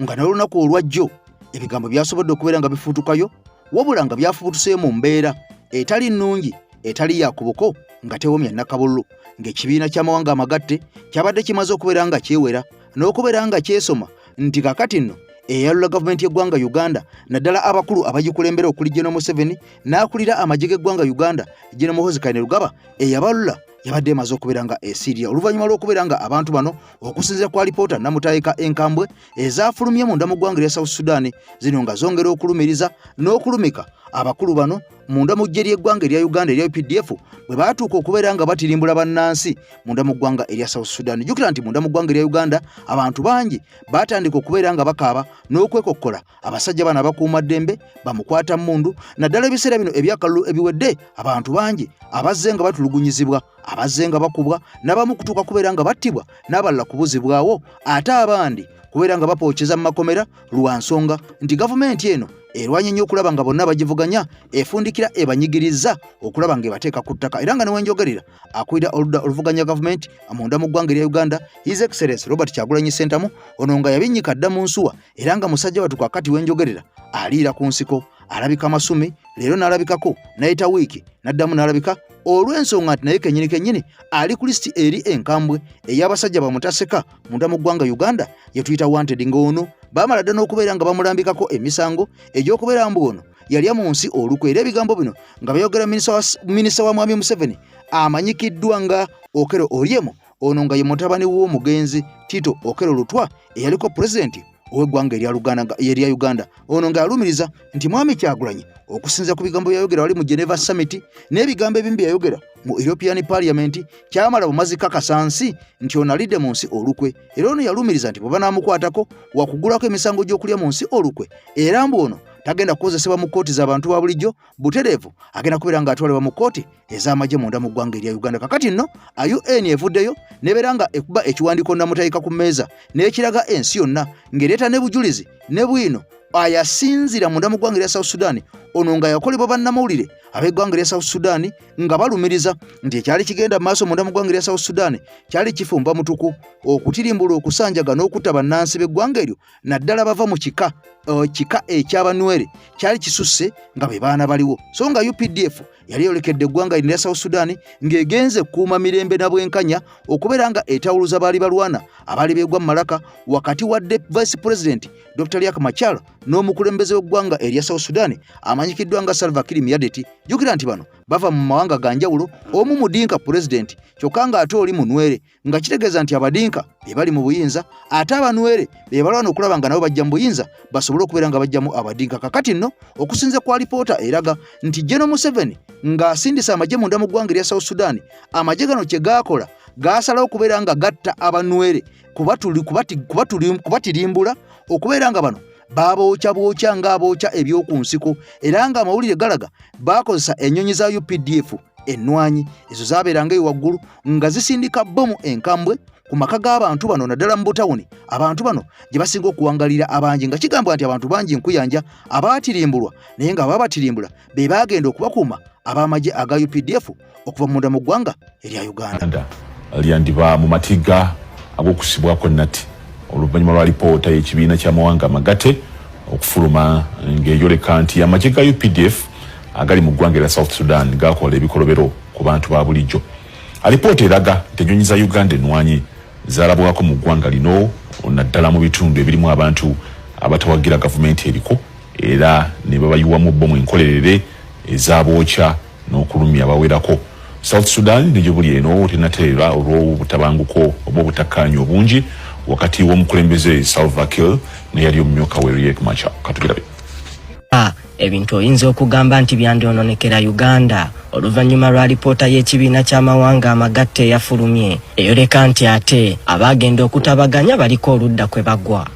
nga n'olunaku olwajjo ebigambo byasobodde okubeera nga bifuutukayo wabula nga byafubutuse mu mbeera etali nnungi etali yakubuko nga tewomya nakabululu ng'ekibiina ky'amawanga amagatte kyabadde kimaze okubeera nga kyewera n'okubeera nga kyesoma nti kakati nno eyalula gavumenti y'eggwanga Uganda naddala abakulu abagikulembera okuli General Museveni n'akulira amagye g'eggwanga Uganda General Muhoozi Kainerugaba eyabalula yabadde emaze okubeera nga esiirya oluvannyuma lw'okubeera nga abantu bano okusinziira kwa lipoota Namutaayika enkambwe ezaafulumye munda mu ggwanga erya South Sudan zino nga zongera okulumiriza n'okulumika abakulu bano munda mu ggye ly'eggwanga erya Uganda erya UPDF bwe baatuuka okubeera nga batirimbula bannansi munda mu ggwanga erya South Sudan. Jjukira nti munda mu ggwanga erya Uganda abantu bangi baatandika okubeera nga bakaaba n'okwekokkola abasajja bano abakuumaddembe bamukwata mmundu. Naddala ebiseera bino ebyakalulu ebiwedde abantu bangi abazze nga batulugunyizibwa, abazze nga bakubwa, n'abamu kutuuka kubeera nga battibwa n'abalala kubuzibwawo, ate abandi kubeera nga bapookeza mu makomera lwa nsonga nti gavumenti eno erwanye nnyo okulaba nga bonna bagivuganya efundikira ebanyigiriza okulaba nga ebateeka ku ttaka. Era nga ne wenjogerera akulira oludda oluvuganya gavumenti amunda mu ggwanga erya Uganda His Excellency Robert Kyagulanyi Ssentamu ono nga yabinnyika dda mu nsuwa era nga musajja watu kakati wenjogerera aliira ku nsiko alabika masumi leero n'alabikako nayita wiiki n'addamu n'alabika olw'ensonga nti naye kennyini ali ku lisiti eri enkambwe ey'abasajja bamutaseka munda mu ggwanga Uganda yetuyita wanted ng'ono baamala dda n'okubeera nga bamulambikako emisango egy'okubeera mbu ono yalya mu nsi olukwe. Era ebigambo bino nga byogera minisita wa Mwami Museveni amanyikiddwa nga Okello Oryem ono nga ye mutabani w'omugenzi Tito Okello Lutwa eyaliko pulezidenti ow'eggwanga erya Uganda. Ono ng'alumiriza nti Mwami Kyagulanyi okusinza ku bigambo byayogera wali mu Geneva Summit n'ebigambo ebimu byayogera mu European Parliament kyamala bumazi kakasa nsi nti ono alidde mu nsi olukwe. Era ono yalumiriza nti bwe banaamukwatako wakugulako emisango gy'okulya mu nsi olukwe era mbu ono tagenda kukozesebwa mu kkooti z'abantu ba bulijjo butereevu, agenda kubeera ng'atwalibwa mu kkooti ez'amagye munda mu ggwanga erya Uganda. Kakati nno UN evuddeyo nebeera nga ekuba ekiwandiiko Namutaayika ku mmeeza n'ekiraga ensi yonna ng'ereeta ne bujulizi ne bwino ayasinzira munda mu ggwanga erya South Sudan ono nga yakolebwa bannamawulire ab'eggwanga lya South Sudan nga balumiriza nti ekyali kigenda maaso munda mu ggwanga lya South Sudan kyali kifumba mutuku okutirimbula okusanjaga n'okutta bannansi b'eggwanga eryo naddala bava mu kika eky'abanwere kyali kisusse nga be baana baliwo so nga UPDF yali yolekedde eggwanga lya South Sudan ng'egenze kuuma mirembe na bwenkanya okubeera nga etawuluza baali balwana abaali beegwa mu malaka wakati wa Vice President Dr. Riek Machar n'omukulembeze w'eggwanga erya South Sudan amanyikiddwa nga Salva Kiir Mayardit. Jjukira nti bano bava mu mawanga ga njawulo, omu mudinka president kyokka nga ate oli munwere, nga kitegeeza nti abadinka be bali mu buyinza ate abanwere be balwana okulaba nga nabo bajja mu buyinza basobole okubeera nga bajjamu abadinka. Kakati nno okusinza kwa lipoota eraga nti General Museveni ng'asindisa amagye munda mu ggwanga erya South Sudan, amagye gano kye gaakola gaasalawo okubeera nga gatta abanwere kubatirimbula okubeera nga bano bwocha ng'abookya eby'oku nsiko, era nga amawulire galaga baakozesa ennyonyi za UPDF ennwanyi ezo zaabeeranga eyo waggulu nga zisindika bbomu enkambwe ku maka g'abantu bano naddala mu butawuni. Abantu bano gye basinga okuwangalira abangi nga kigambwa nti abantu bangi nkuyanja abaatirimbulwa, naye nga ababatirimbula be baagenda okubakuuma ab'amagye aga UPDF okuva munda mu ggwanga erya Uganda. Lyandiba mu matiga ag'okusibwako nnatti oluvannyuma lwa lipoota y'ekibiina ky'amawanga amagatte okufuluma ng'eyoleka nti amagye ga UPDF agali mu ggwanga erya South Sudan gaakola ebikolobero ku bantu ba bulijjo. Alipoota eraga nti ennyonyi za Uganda ennwanyi zaalabwako mu ggwanga lino naddala mu bitundu ebirimu abantu abatawagira gavumenti eriko, era ne babayiwamu bbomu enkolerere ezaabookya n'okulumya abawerako. South Sudan niyo buli eno tenateera olw'obutabanguko oba obutakkaanya obungi wakati w'omukulembeze Salva Kiir ne yali omumyuka we Riek Machar. Katugirabe. Ebintu oyinza okugamba nti byandyononekera Uganda oluvannyuma lwa lipoota y'ekibiina ky'amawanga amagatte eyafulumye eyoleka nti ate abaagenda okutabaganya baliko oludda kwe bagwa.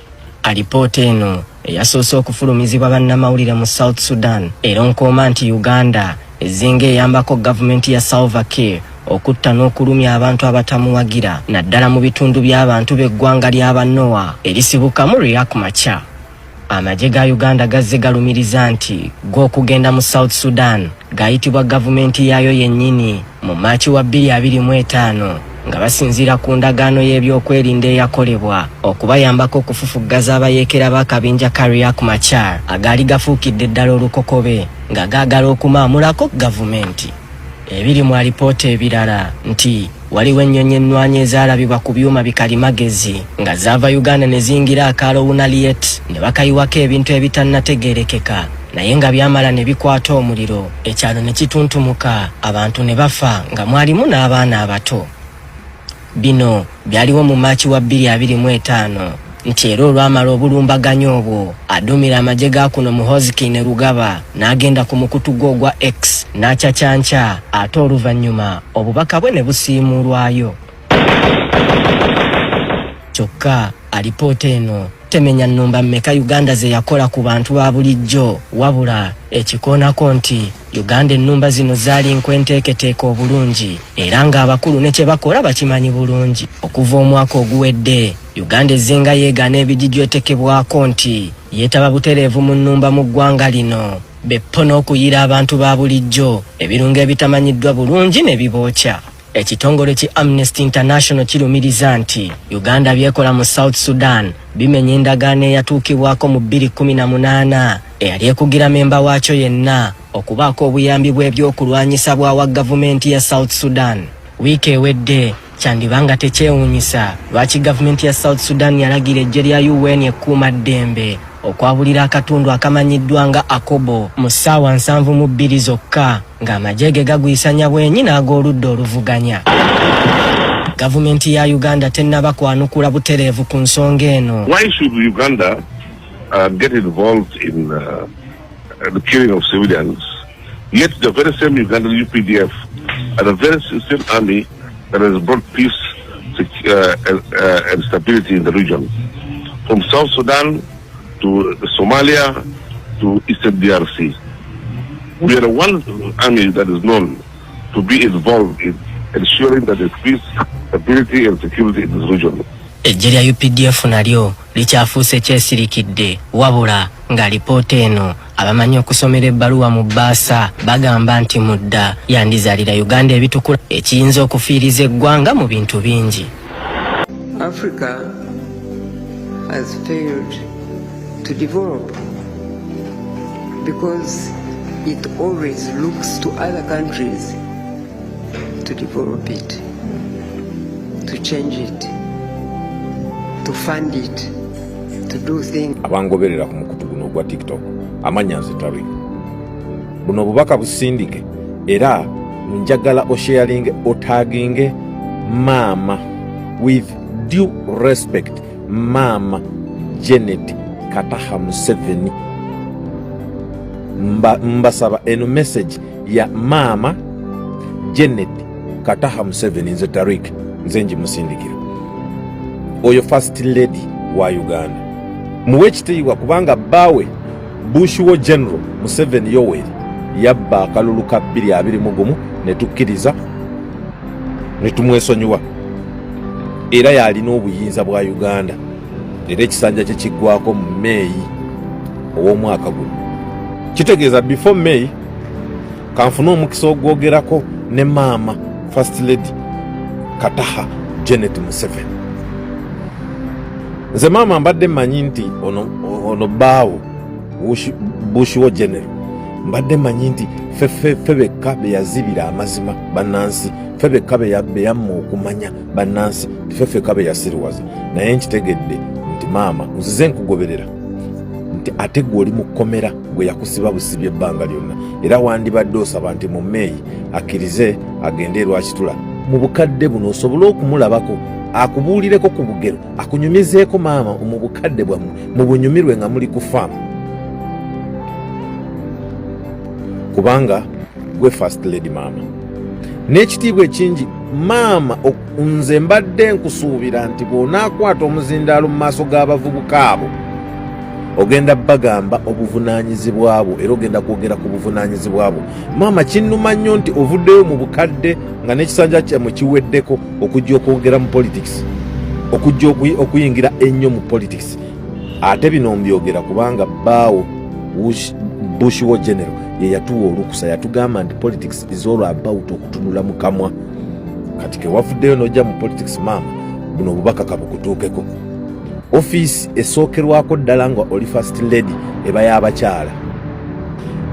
Alipoota eno eyasoose okufulumizibwa bannamawulire mu South Sudan eronkooma nti Uganda ezinga eyambako gavumenti ya Salva Kiir okutta n'okulumya abantu abatamuwagira naddala mu bitundu by'abantu b'eggwanga ly'abanoa erisibukamu Riek Machar. Amagye ga Uganda gazze galumiriza nti g'okugenda mu South Sudan gayitibwa gavumenti yaayo yennyini mu Maaci wa 2025 nga basinziira ku ndagaano y'ebyokwerinda eyakolebwa okubayambako okufufuggaza abayeekera b'akabinja ka Riek Machar agaali gafuukidde ddala olukokobe nga gaagala okumaamulako gavumenti. Ebiri mu alipoota ebirala nti waliwo ennyonyi ennwanyi ezaalabibwa ku byuma bikalimagezi nga zaava Uganda ne zingira akaalo Wunaliet ne bakayiwako ebintu ebitannategeerekeka naye nga byamala ne bikwata omuliro, ekyalo ne kituntumuka, abantu ne bafa nga mwalimu n'abaana abato. Bino byaliwo mu Maaci wa 2025 nti era olwamala obulumbaganyo obwo adumira amagye ga kuno Muhoozi ne Rugaba n'agenda ku mukutu gwo ogwa X n'akyakyanca ate oluvannyuma obubaka bwe ne busiimuulwayo. Kyokka alipoota eno temenya nnumba mmeka Uganda ze yakola ku bantu ba bulijjo, wabula ekikoonako nti Uganda ennumba zino zaali nkwenteeketeeka obulungi era ng'abakulu ne kye bakola bakimanyi bulungi. Okuva omwaka oguwedde Uganda ezinga yeegaana ebijijjo etekebwako nti yeetaba butereevu mu nnumba mu ggwanga lino beppo n'okuyira abantu ba bulijjo ebirungo ebitamanyiddwa bulungi ne bibookya. Ekitongole ki Amnesty International kirumiriza nti Uganda byekola mu South Sudan bimenya endagaano eyatuukibwako mu 2018 eyali ekugira memba waakyo yenna okubaako obuyambi bw'ebyokulwanyisa bwawa gavumenti ya South Sudan. Wiiki ewedde kyandibanga tekyewuunyisa lwaki gavumenti ya South Sudan yalagira eggye lya UN ekkuuma ddembe okwabulira akatundu akamanyiddwa nga Akobo mu ssaawa 72 zokka ng'amagye ge gagwisanya bwenyi n'ag'oludda oluvuganya. Gavumenti ya Uganda tennaba kwanukula butereevu ku nsonga eno. Why should Uganda get involved in the killing of civilians, yet the very same Ugandan UPDF and the very same army that has brought peace and stability in the region, from South Sudan to Somalia to Eastern DRC. We are the one army that is known to be involved in ensuring that there is peace, stability and security in this region. Ejje lya UPDF nalyo likyafuuse kyesirikidde wabula nga alipoota eno abamanyi okusomera ebbaluwa mu bbaasa bagamba nti mudda yandizaalira Uganda ebitukula ekiyinza okufiiriza eggwanga mu bintu bingi. Africa has failed to develop because it always looks to other countries to develop it, to change it, to fund it, to do things. Abangoberera ku mukutu guno gwa TikTok amanya nze Tariq. Buno bubaka busindike era njagala osharinge otaginge mama with due respect, Mama Janet Kataha Museveni. Mbasaba eno message ya Mama Janet Kataha Museveni nze Tariq nzenji musindikira. Oyo first lady wa Uganda. Muwekitiibwa kubanga bawe Bushiwo General Museveni Yoweri yabba akalulu ka 2021 ne tukkiriza ne tumwesonyiwa. Era yalina obuyinza bwa Uganda. Era ekisanja kye kiggwako mu May ow'omwaka guno. Kitegeeza before May kanfuna omukisa ogwogerako ne Mama First Lady Kataha Janet Museveni. Nze Mama mbadde manyi nti ono baawo Bushiwo General mbadde manyi nti febekka be yazibira amazima bannansi, febekka be yamma okumanya bannansi, febekka be yasiriwaza. Naye nkitegedde nti Mama nzize nkugoberera nti ate gwe oli mu kkomera gwe yakusiba busibye ebbanga lyonna, era wandibadde osaba nti mu May akkirize agende Lwakitula mu bukadde buno osobole okumulabako akubuulireko ku bugero akunyumizeeko Mama mu bukadde bwammwe mu bunyumirwe nga muli ku faamu. Kubanga gwe first lady Mama n'ekitiibwa ekingi Mama nze mbadde nkusuubira nti bw'onaakwata omuzindaalo mu maaso g'abavubuka abo ogenda bagamba obuvunaanyizibwa bwo era ogenda kwogera ku buvunaanyizibwa bwo. Mama kinnuma nnyo nti ovuddeyo mu bukadde nga n'ekisanja kyammwe kiweddeko okujja okwogera mu politics, okujja okuyingira ennyo mu politics. Ate bino mbyogera kubanga baawo Bushiwo General ye yatuwa olukusa, yatugamba nti politics is all about okutunula mu kamwa. Kati ke wafuddeyo n'ojja mu politics Mama, buno obubaka kabukutuukeko. Office esookerwako ddala nga oli first lady eba y'abakyala.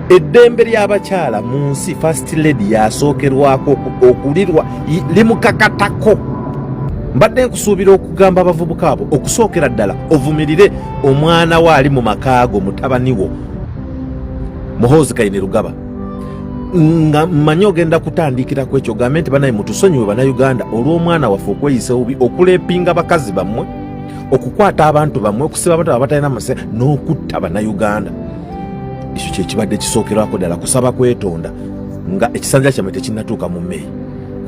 Eddembe ly'abakyala mu nsi first lady yasookerwako okulirwa limukakatako. Mbadde nkusuubira okugamba abavubuka abo okusookera ddala ovumirire omwana we ali mu makaago mutabani wo Muhoozi Kainerugaba nga mmanyi ogenda kutandikira ku ekyo gambe nti banaye mutusonyiwe bannayuganda olw'omwana waffe okweyisa obubi okuleepinga bakazi bammwe, okukwata abantu bammwe, okusiba abantu abatalina mase n'okutta bannayuganda. Ekyo kye kibadde kisookerwako ddala kusaba kwetonda nga ekisanja kyammwe tekinnatuuka mu May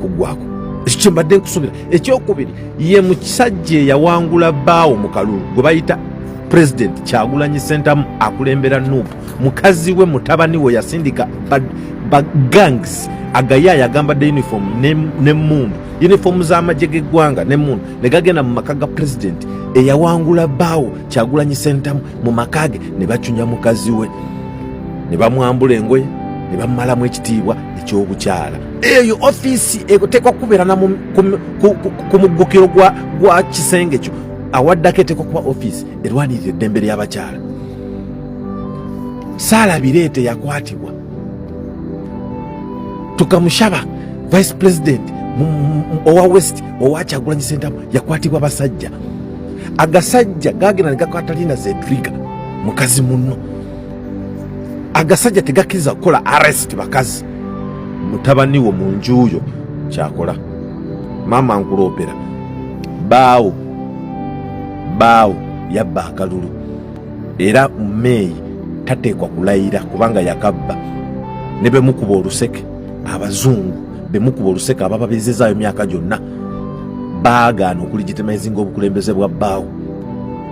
kuggwako. Ekyo kye mbadde nkusuubira. Ekyokubiri ye musajja eyawangula baawo mu kalulu gwe bayita President Kyagulanyi Ssentamu akulembera Nuupu. Mukazi we mutabani we yasindika gangs agayaya agamba de uniform ne mundu, uniform z'amagye g'eggwanga ne mundu ne gagenda mu maka ga president eyawangula baawo Kyagulanyi Ssentamu mu makage ne bacunya mukazi we ne bamwambula engoye ne bamalamu ekitiibwa ekyobukyala. Eyo office egotekwa kubeera na ku muggukiro gwa kisenge kyo awaddako etekwa kuba office erwanirira eddembe ly'abakyala. Sala Birete yakwatibwa, tukamushaba vice president owa West owa Kyagulanyi Ssentamu yakwatibwa basajja. Agasajja gagenda negakwata Zedriga mukazi munno. Agasajja tegakkiriza kukola arrest bakazi. Mutabani wo mu njuuyo kyakola. Mama nkuloopera baawo yabba akalulu era May tateekwa kulayira kubanga yakabba. Ne bemukuba oluseke abazungu bemukuba oluseke abababizezaayo emyaka gyonna baagaana okuligitimizinga obukulembeze bwa baawo.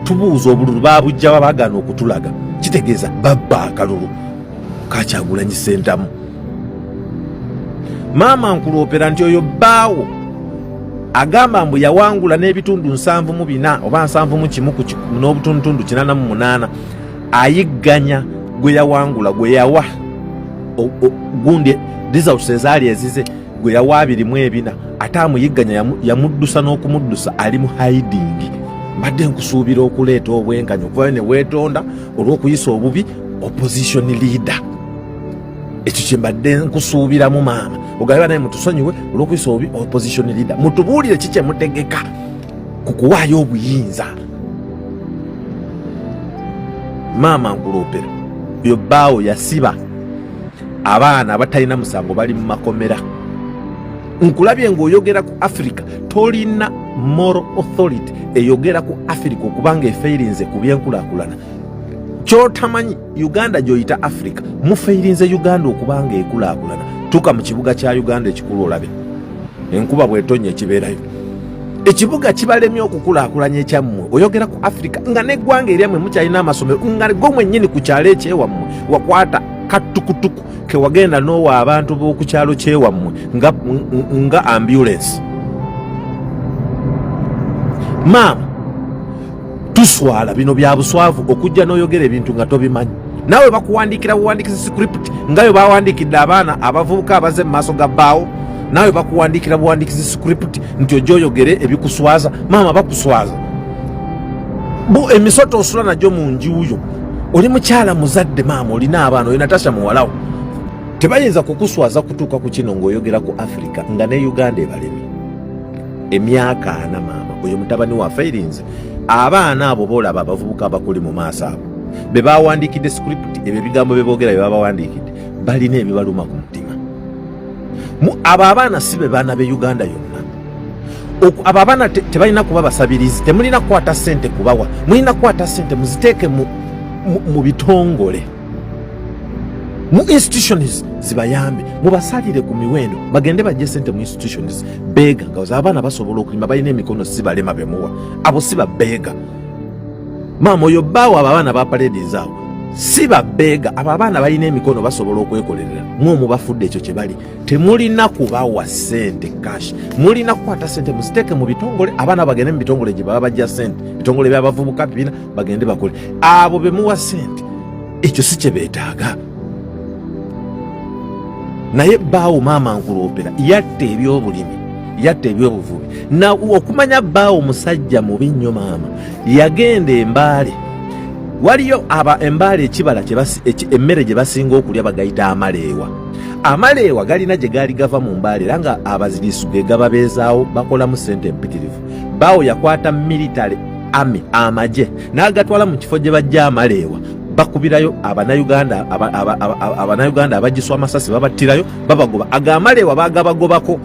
Tubuuza obululu baabujjawa baagaana okutulaga, kitegeeza babba akalulu ka Kyagulanyi Ssentamu. Mama nkuloopera nti oyo baawo agamba mbu yawangula n'ebitundu 74 oba 71 n'obutundu 88 ayigganya gwe yawangula gwe yawa gundi results ezaali ezize gwe yawa 24 ate amuyigganya yamuddusa n'okumuddusa ali mu hiding. Mbadde nkusuubira okuleeta obwenkanya okuva ne weetonda olw'okuyisa obubi opposition leader. Ekyo kye mbadde nkusuubiramu maama ogaba naye mutusonyiwe olw'okuyisa obubi opposition leader. Mutubuulire kiki mutegeka ku kuwaayo obuyinza. Maama nkuloopera yo bbaawo yasiba abaana abatalina musango bali mu makomera. Nkulabye ng'oyogera ku Africa tolina moral authority eyogera ku Africa okubanga efeirinze ku byenkulaakulana. Kyotamanyi Uganda gyoyita Africa mufeirinze Uganda okubanga ekulaakulana. Tuka mu kibuga kya Uganda ekikulu olabe enkuba bw'etonnya ekibeerayo. Ekibuga kibalemye okukulaakulanya ekyammwe oyogera ku Africa nga n'eggwanga eryammwe mukyalina amasomero nga gomwe nnyini ku kyalo ekyewammwe wakwata katukutuku ke wagenda n'owa abantu b'oku kyalo kyewammwe nga ambulance. Maama tuswala bino bya buswavu okujja n'oyogera ebintu nga tobimanyi. Nawe bakuwandiikira buwandiikisi script ngayo bawandiikidde abaana abavubuka abaze mu maaso ga bbaawo. Nawe bakuwandiikira buwandiikisi script nti ojja oyogere ebikuswaza. Maama bakuswaza bu emisoto osula najjo mu njuuyo. Oli mukyala muzadde maama olina abaana oli Natasha muwalawo. Tebayinza kukuswaza kutuuka ku kino ng'oyogera ku Africa nga ne Uganda ebalemi. Emyaka 4 maama oyo mutabani wa feirinze abaana abo boolaba abavubuka abakuli mu maaso abo be bawandiikidde script ebyo ebigambo bye boogera bye babawandiikidde balina ebibaluma ku mutima. Abo abaana si be baana be Uganda yonna. Abo abaana tebalina kuba basabirizi, temulina kukwata ssente kubawa, mulina kukwata ssente muziteeke mu bitongole mu institutions zibayambe mubasalire ku miwendo bagende bajje ssente mu institutions bega nga abaana basobola okulima balina emikono si balema bemuwa abo si babega. Maama oyo bbaawo abaana ba parades awo si babega abo abaana balina emikono basobola okwekolerera mwomu bafudde ekyo kye bali. Temulina kubawa ssente cash, mulina kukwata ssente muziteeke mu bitongole abaana bagende mu bitongole gye baba bajja ssente bitongole by'abavubuka bibina bagende bakole abo bemuwa ssente ekyo si kye beetaaga. Naye bbaawo maama nkuloopera yatta ebyobulimi yatta ebyobuvubi na okumanya bbaawo musajja mubi nnyo maama yagenda embaale waliyo embaale ekibala emmere gye basinga okulya bagayita amaleewa. Amaleewa galina gye gaali gava mu mbaale era nga abaziriisu ge gababeezaawo bakolamu ssente empitirivu. Bbaawo yakwata military army amagye n'agatwala mu kifo gye bajja amaleewa bakubirayo Abanayuganda abagiswa amasasi babattirayo babagoba agamaleewa bagabagobako.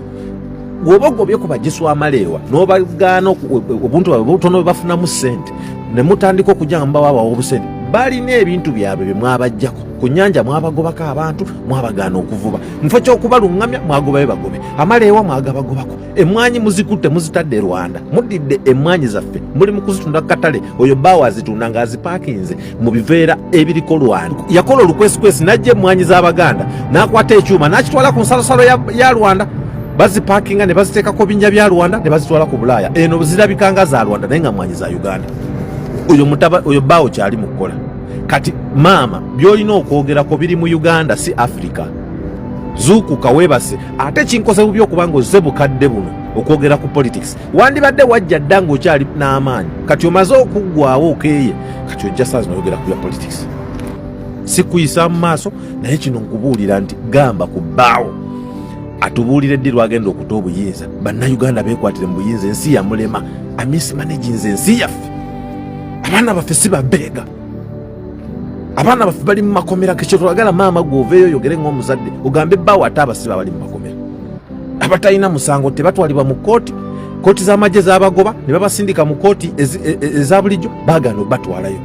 Bw'obagobye ku bagiswa amaleewa n'obagaana obuntu bwabwe butono bwe bafunamu ssente ne mutandika okujja nga mubawabawa obusente balina ebintu byabwe bye mwabajjako. Ku nnyanja mwabagobako abantu mwabagaana okuvuba mufo ky'okubaluŋŋamya mwagobayo bagobe amaleewa mwagabagobako. Emmwanyi muzikutte muzitadde Rwanda muddidde emmwanyi zaffe muli mu kuzitunda ku katale oyo bbaawo azitunda ng'azipaakinze mu biveera ebiriko Rwanda. Yakola olukwesikwesi n'ajja emmwanyi z'Abaganda n'akwata ekyuma n'akitwala ku nsalosalo ya Rwanda bazipaakinga ne baziteekako binnya bya Rwanda ne bazitwala ku Bulaaya. Eno zirabikanga za Rwanda naye nga mmwanyi za Uganda. Oyo bbaawo kyali mu kukola. Kati maama byolina okwogerako biri mu Uganda si Africa. Zuukuka weebase ate kinkose bubi okubanga ozze bukadde buno okwogera ku politics. Wandibadde wajja dda ng'okyali n'amaanyi kati omaze okuggwawo okeeye kati ojja saazi noyogera ku bya politics. Si kuyisa mu maaso naye kino nkubuulira nti gamba ku bbaawo atubuulire ddi lwagenda okuta obuyinza. Bannayuganda beekwatire mu buyinza ensi yamulema amismanaginze ensi yaffe. Abaana baffe si babeega. Abaana baffe bali mu makomera kekyo twagala maama gwoveeyo oyogere ng'omuzadde ogambe bbaawo ate abasiba bali mu makomera abatalina musango tebatwalibwa mu kooti z'amagye z'abagoba ne babasindika mu kooti eza bulijjo baagaana obatwalayo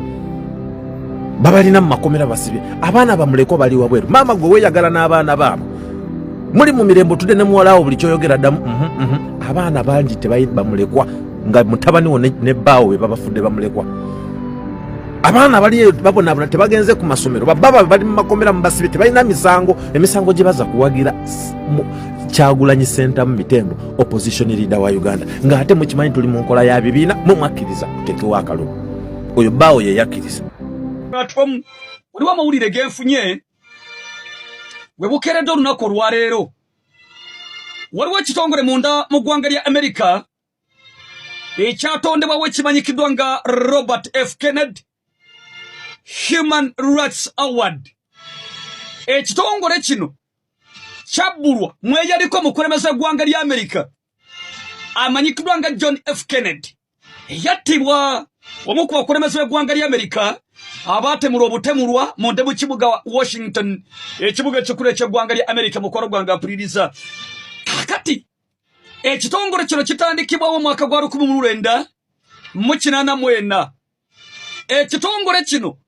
babalina mu makomera basibye. Abaana bamulekwa bali wabweru. Maama gwe weeyagala n'abaana baabo muli mu mirembe tudde ne muwalawo buli kyoyogera ddamu. Abaana bangi bamulekwa nga mutabani wo ne bbaawo be babafudde bamulekwa. Abaana bali babonabona tebagenze ku masomero baba bali mu makomera mu basibe tebalina emisango gye baza kuwagira Kyagulanyi Ssentamu Mitembo opposition leader wa Uganda ng'ate mukimanyi tuli mu nkola ya bibiina mwakkiriza kutekewa akalulu oyo bawo ye yakkiriza waliwo amawulire genfunye we bukeredde olunaku olwaleero waliwo ekitongole munda mu ggwanga lya America ekyatondebwawo ekimanyikiddwa nga Robert F. Kennedy Human Rights Award. Ekitongole kino kyabbulwa mweyaliko mukulembeza ggwanga lya America amanyikiddwa nga John F. Kennedy yattibwa omu ku bakulembeze b'eggwanga lya America abatemulwa obutemulwa mu ndebu kibuga Washington ekibuga ekikulu eky'eggwanga lya America mu kwalo gwanga Apriliza. Kakati ekitongole kino kitandikibwawo mu mwaka gwa 1984. Ekitongole kino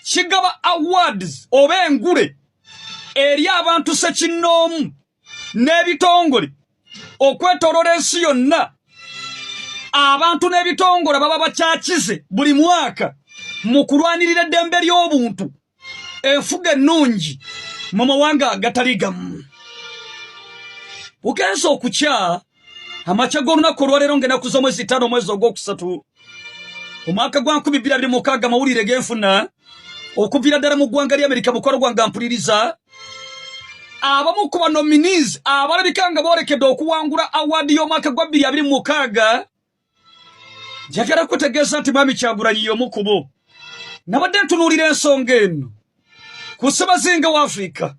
kigaba awards oba engule eri abantu sekinnoomu n'ebitongole okwetooloola ensi yonna. Abantu n'ebitongole baba bakyakize buli mwaka mu kulwanirira eddembe ly'obuntu enfuga ennungi mu mawanga agatali gamu. Bugenze okukya amakya g'olunaku olwaleero ng'ennaku z'omwezi 5 omwezi ogwokusatu omwaka gwa 2026 amawulire genfuna okuviira ddala mu ggwanga lya America mu kwalo gwanga mpuliriza abamu ku banominees abalabika nga boolekedde okuwangula award y'omwaka gwa 2026 njagala kutegeeza nti Mwami Kyagulanyi y'omu ku bo. Nabadde ntunuulira ensonga eno ku Ssebazinga wa Africa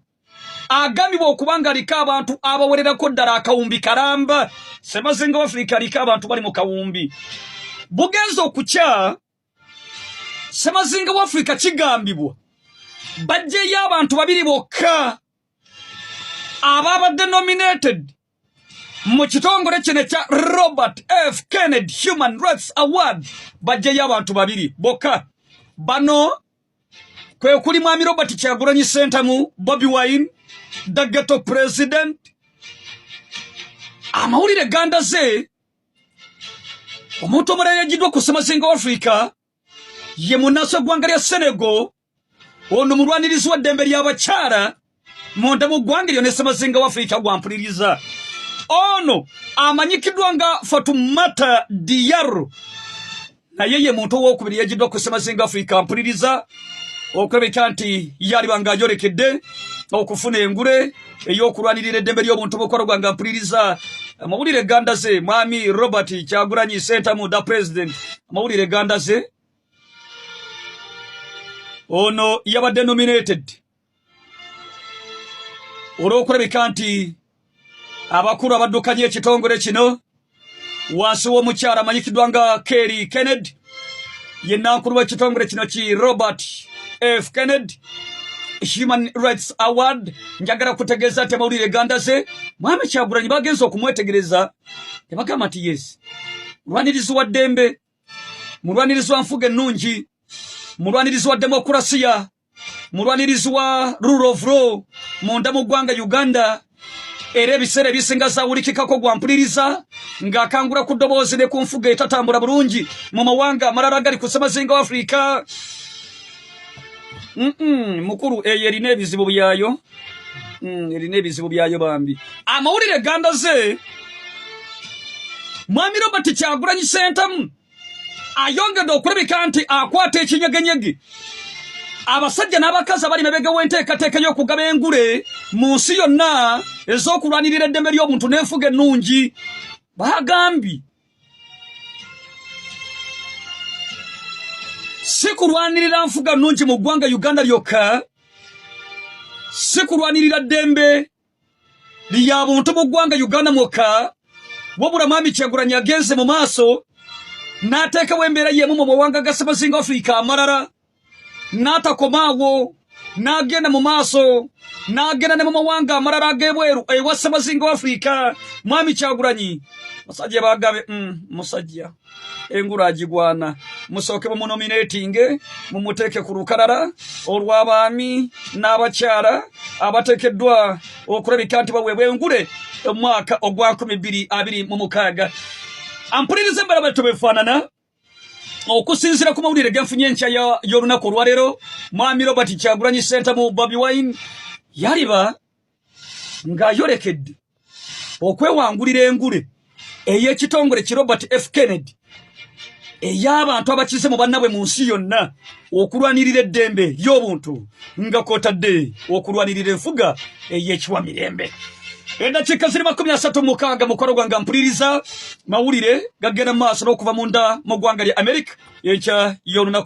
agambibwa okuba nga aliko abantu abawererako ddala akawumbi kalamba. Ssebazinga wa Africa aliko abantu bali mu kawumbi. Bugenze okukya Ssebazinga wa Africa kigambibwa bajjeyo abantu 2 bokka ababadde nominated mu kitongole kino kya Robert F. Kennedy Human Rights Award. Bajjeyo abantu 2 bokka. Bano kwe kuli Mwami Robert Kyagulanyi Ssentamu, Bobi Wine, the ghetto president. Amawulire gandaze omuntu omulala yajiddwa ku Ssebazinga wa Africa ye munaso ggwanga lya Senegal ono mulwanirizi wa ddembe ly'abakyala munda mu ggwanga lyo ne Ssebazinga wa Africa gwampuliriza. Ono amanyikiddwa nga Fatoumata Diallo naye ye muntu owokubiri yajiddwa ku Ssebazinga Africa mpuliriza okulabika nti yaliba nga ajolekedde okufuna engule ey'okulwanirira eddembe ly'obuntu bukwalo gwanga mpuliriza. Amawulire gandaze Mwami Robert Kyagulanyi Ssentamu the president. Amawulire gandaze ono yabadde nominated olw'okulabika nti abakulu abaddukanya ekitongole kino wansi w'omukyala amanyikiddwa nga Kerry Kennedy ye nankulu w'ekitongole kino ki Robert F. Kennedy Human Rights Award. Njagala kutegeeza nti amawulire gandaze Mwami Kyagulanyi bagenza okumwetegereza tebagamba nti yes mulwanirizi wa ddembe, mulwanirizi wa nfuga ennungi, mulwanirizi wa demokrasiya, mulwanirizi wa rule of law munda mu ggwanga Uganda. Era ebiseera ebisinga zawulikikako gwampuliriza ng'akangula ku ddoboozi ne ku nfuga etatambula bulungi mu mawanga amalala agali ku Ssebazinga wa Africa. Mukulu eyo erina ebizibu byayo. Erina ebizibu byayo bambi. Amawulire gandaze Mwami Robert Kyagulanyi Ssentamu ayongedde okulabika nti akwata ekinyegenyege abasajja n'abakazi abali mabega w'enteekateeka y'okugaba engule mu nsi yonna ez'okulwanirira eddembe ly'obuntu n'enfuga ennungi. Bagambye si kulwanirira nfuga nnungi mu ggwanga Uganda lyokka, si kulwanirira ddembe lya buntu mu ggwanga Uganda mwokka, wabula Mwami Kyagulanyi agenze mu maaso n'ateekawo embeera y'emu mu mawanga ga Ssebazinga Africa amalala. N'atakomaawo n'agenda mu maaso n'agenda ne mu mawanga amalala ag'ebweru ewa Ssebazinga Africa. Mwami Kyagulanyi basajja bagambe musajja engula agigwana musooke mumunominatinge mumuteeke ku lukalala olw'abaami n'abakyala abateekeddwa okulabika nti baweebwa engule omwaka ogwa 2026. Ampuliriza embala bwe tubefaanana okusinziira ku mawulire genfunye enkya y'olunaku olwaleero. Mwami Robert Kyagulanyi Ssentamu Bobi Wine yaliba ng'ayolekedde okwewangulira engule ey'ekitongole ki Robert F. Kennedy ey'abantu abakize mu bannabwe mu nsi yonna okulwanirira eddembe y'obuntu nga kw'otadde okulwanirira enfuga ey'ekiwa mirembe. Eddakiika ziri 36 mukolo gwange mpuliriza mawulire gagenda mu maaso n'okuva munda mu ggwanga lya Amerika ekya y'olunaku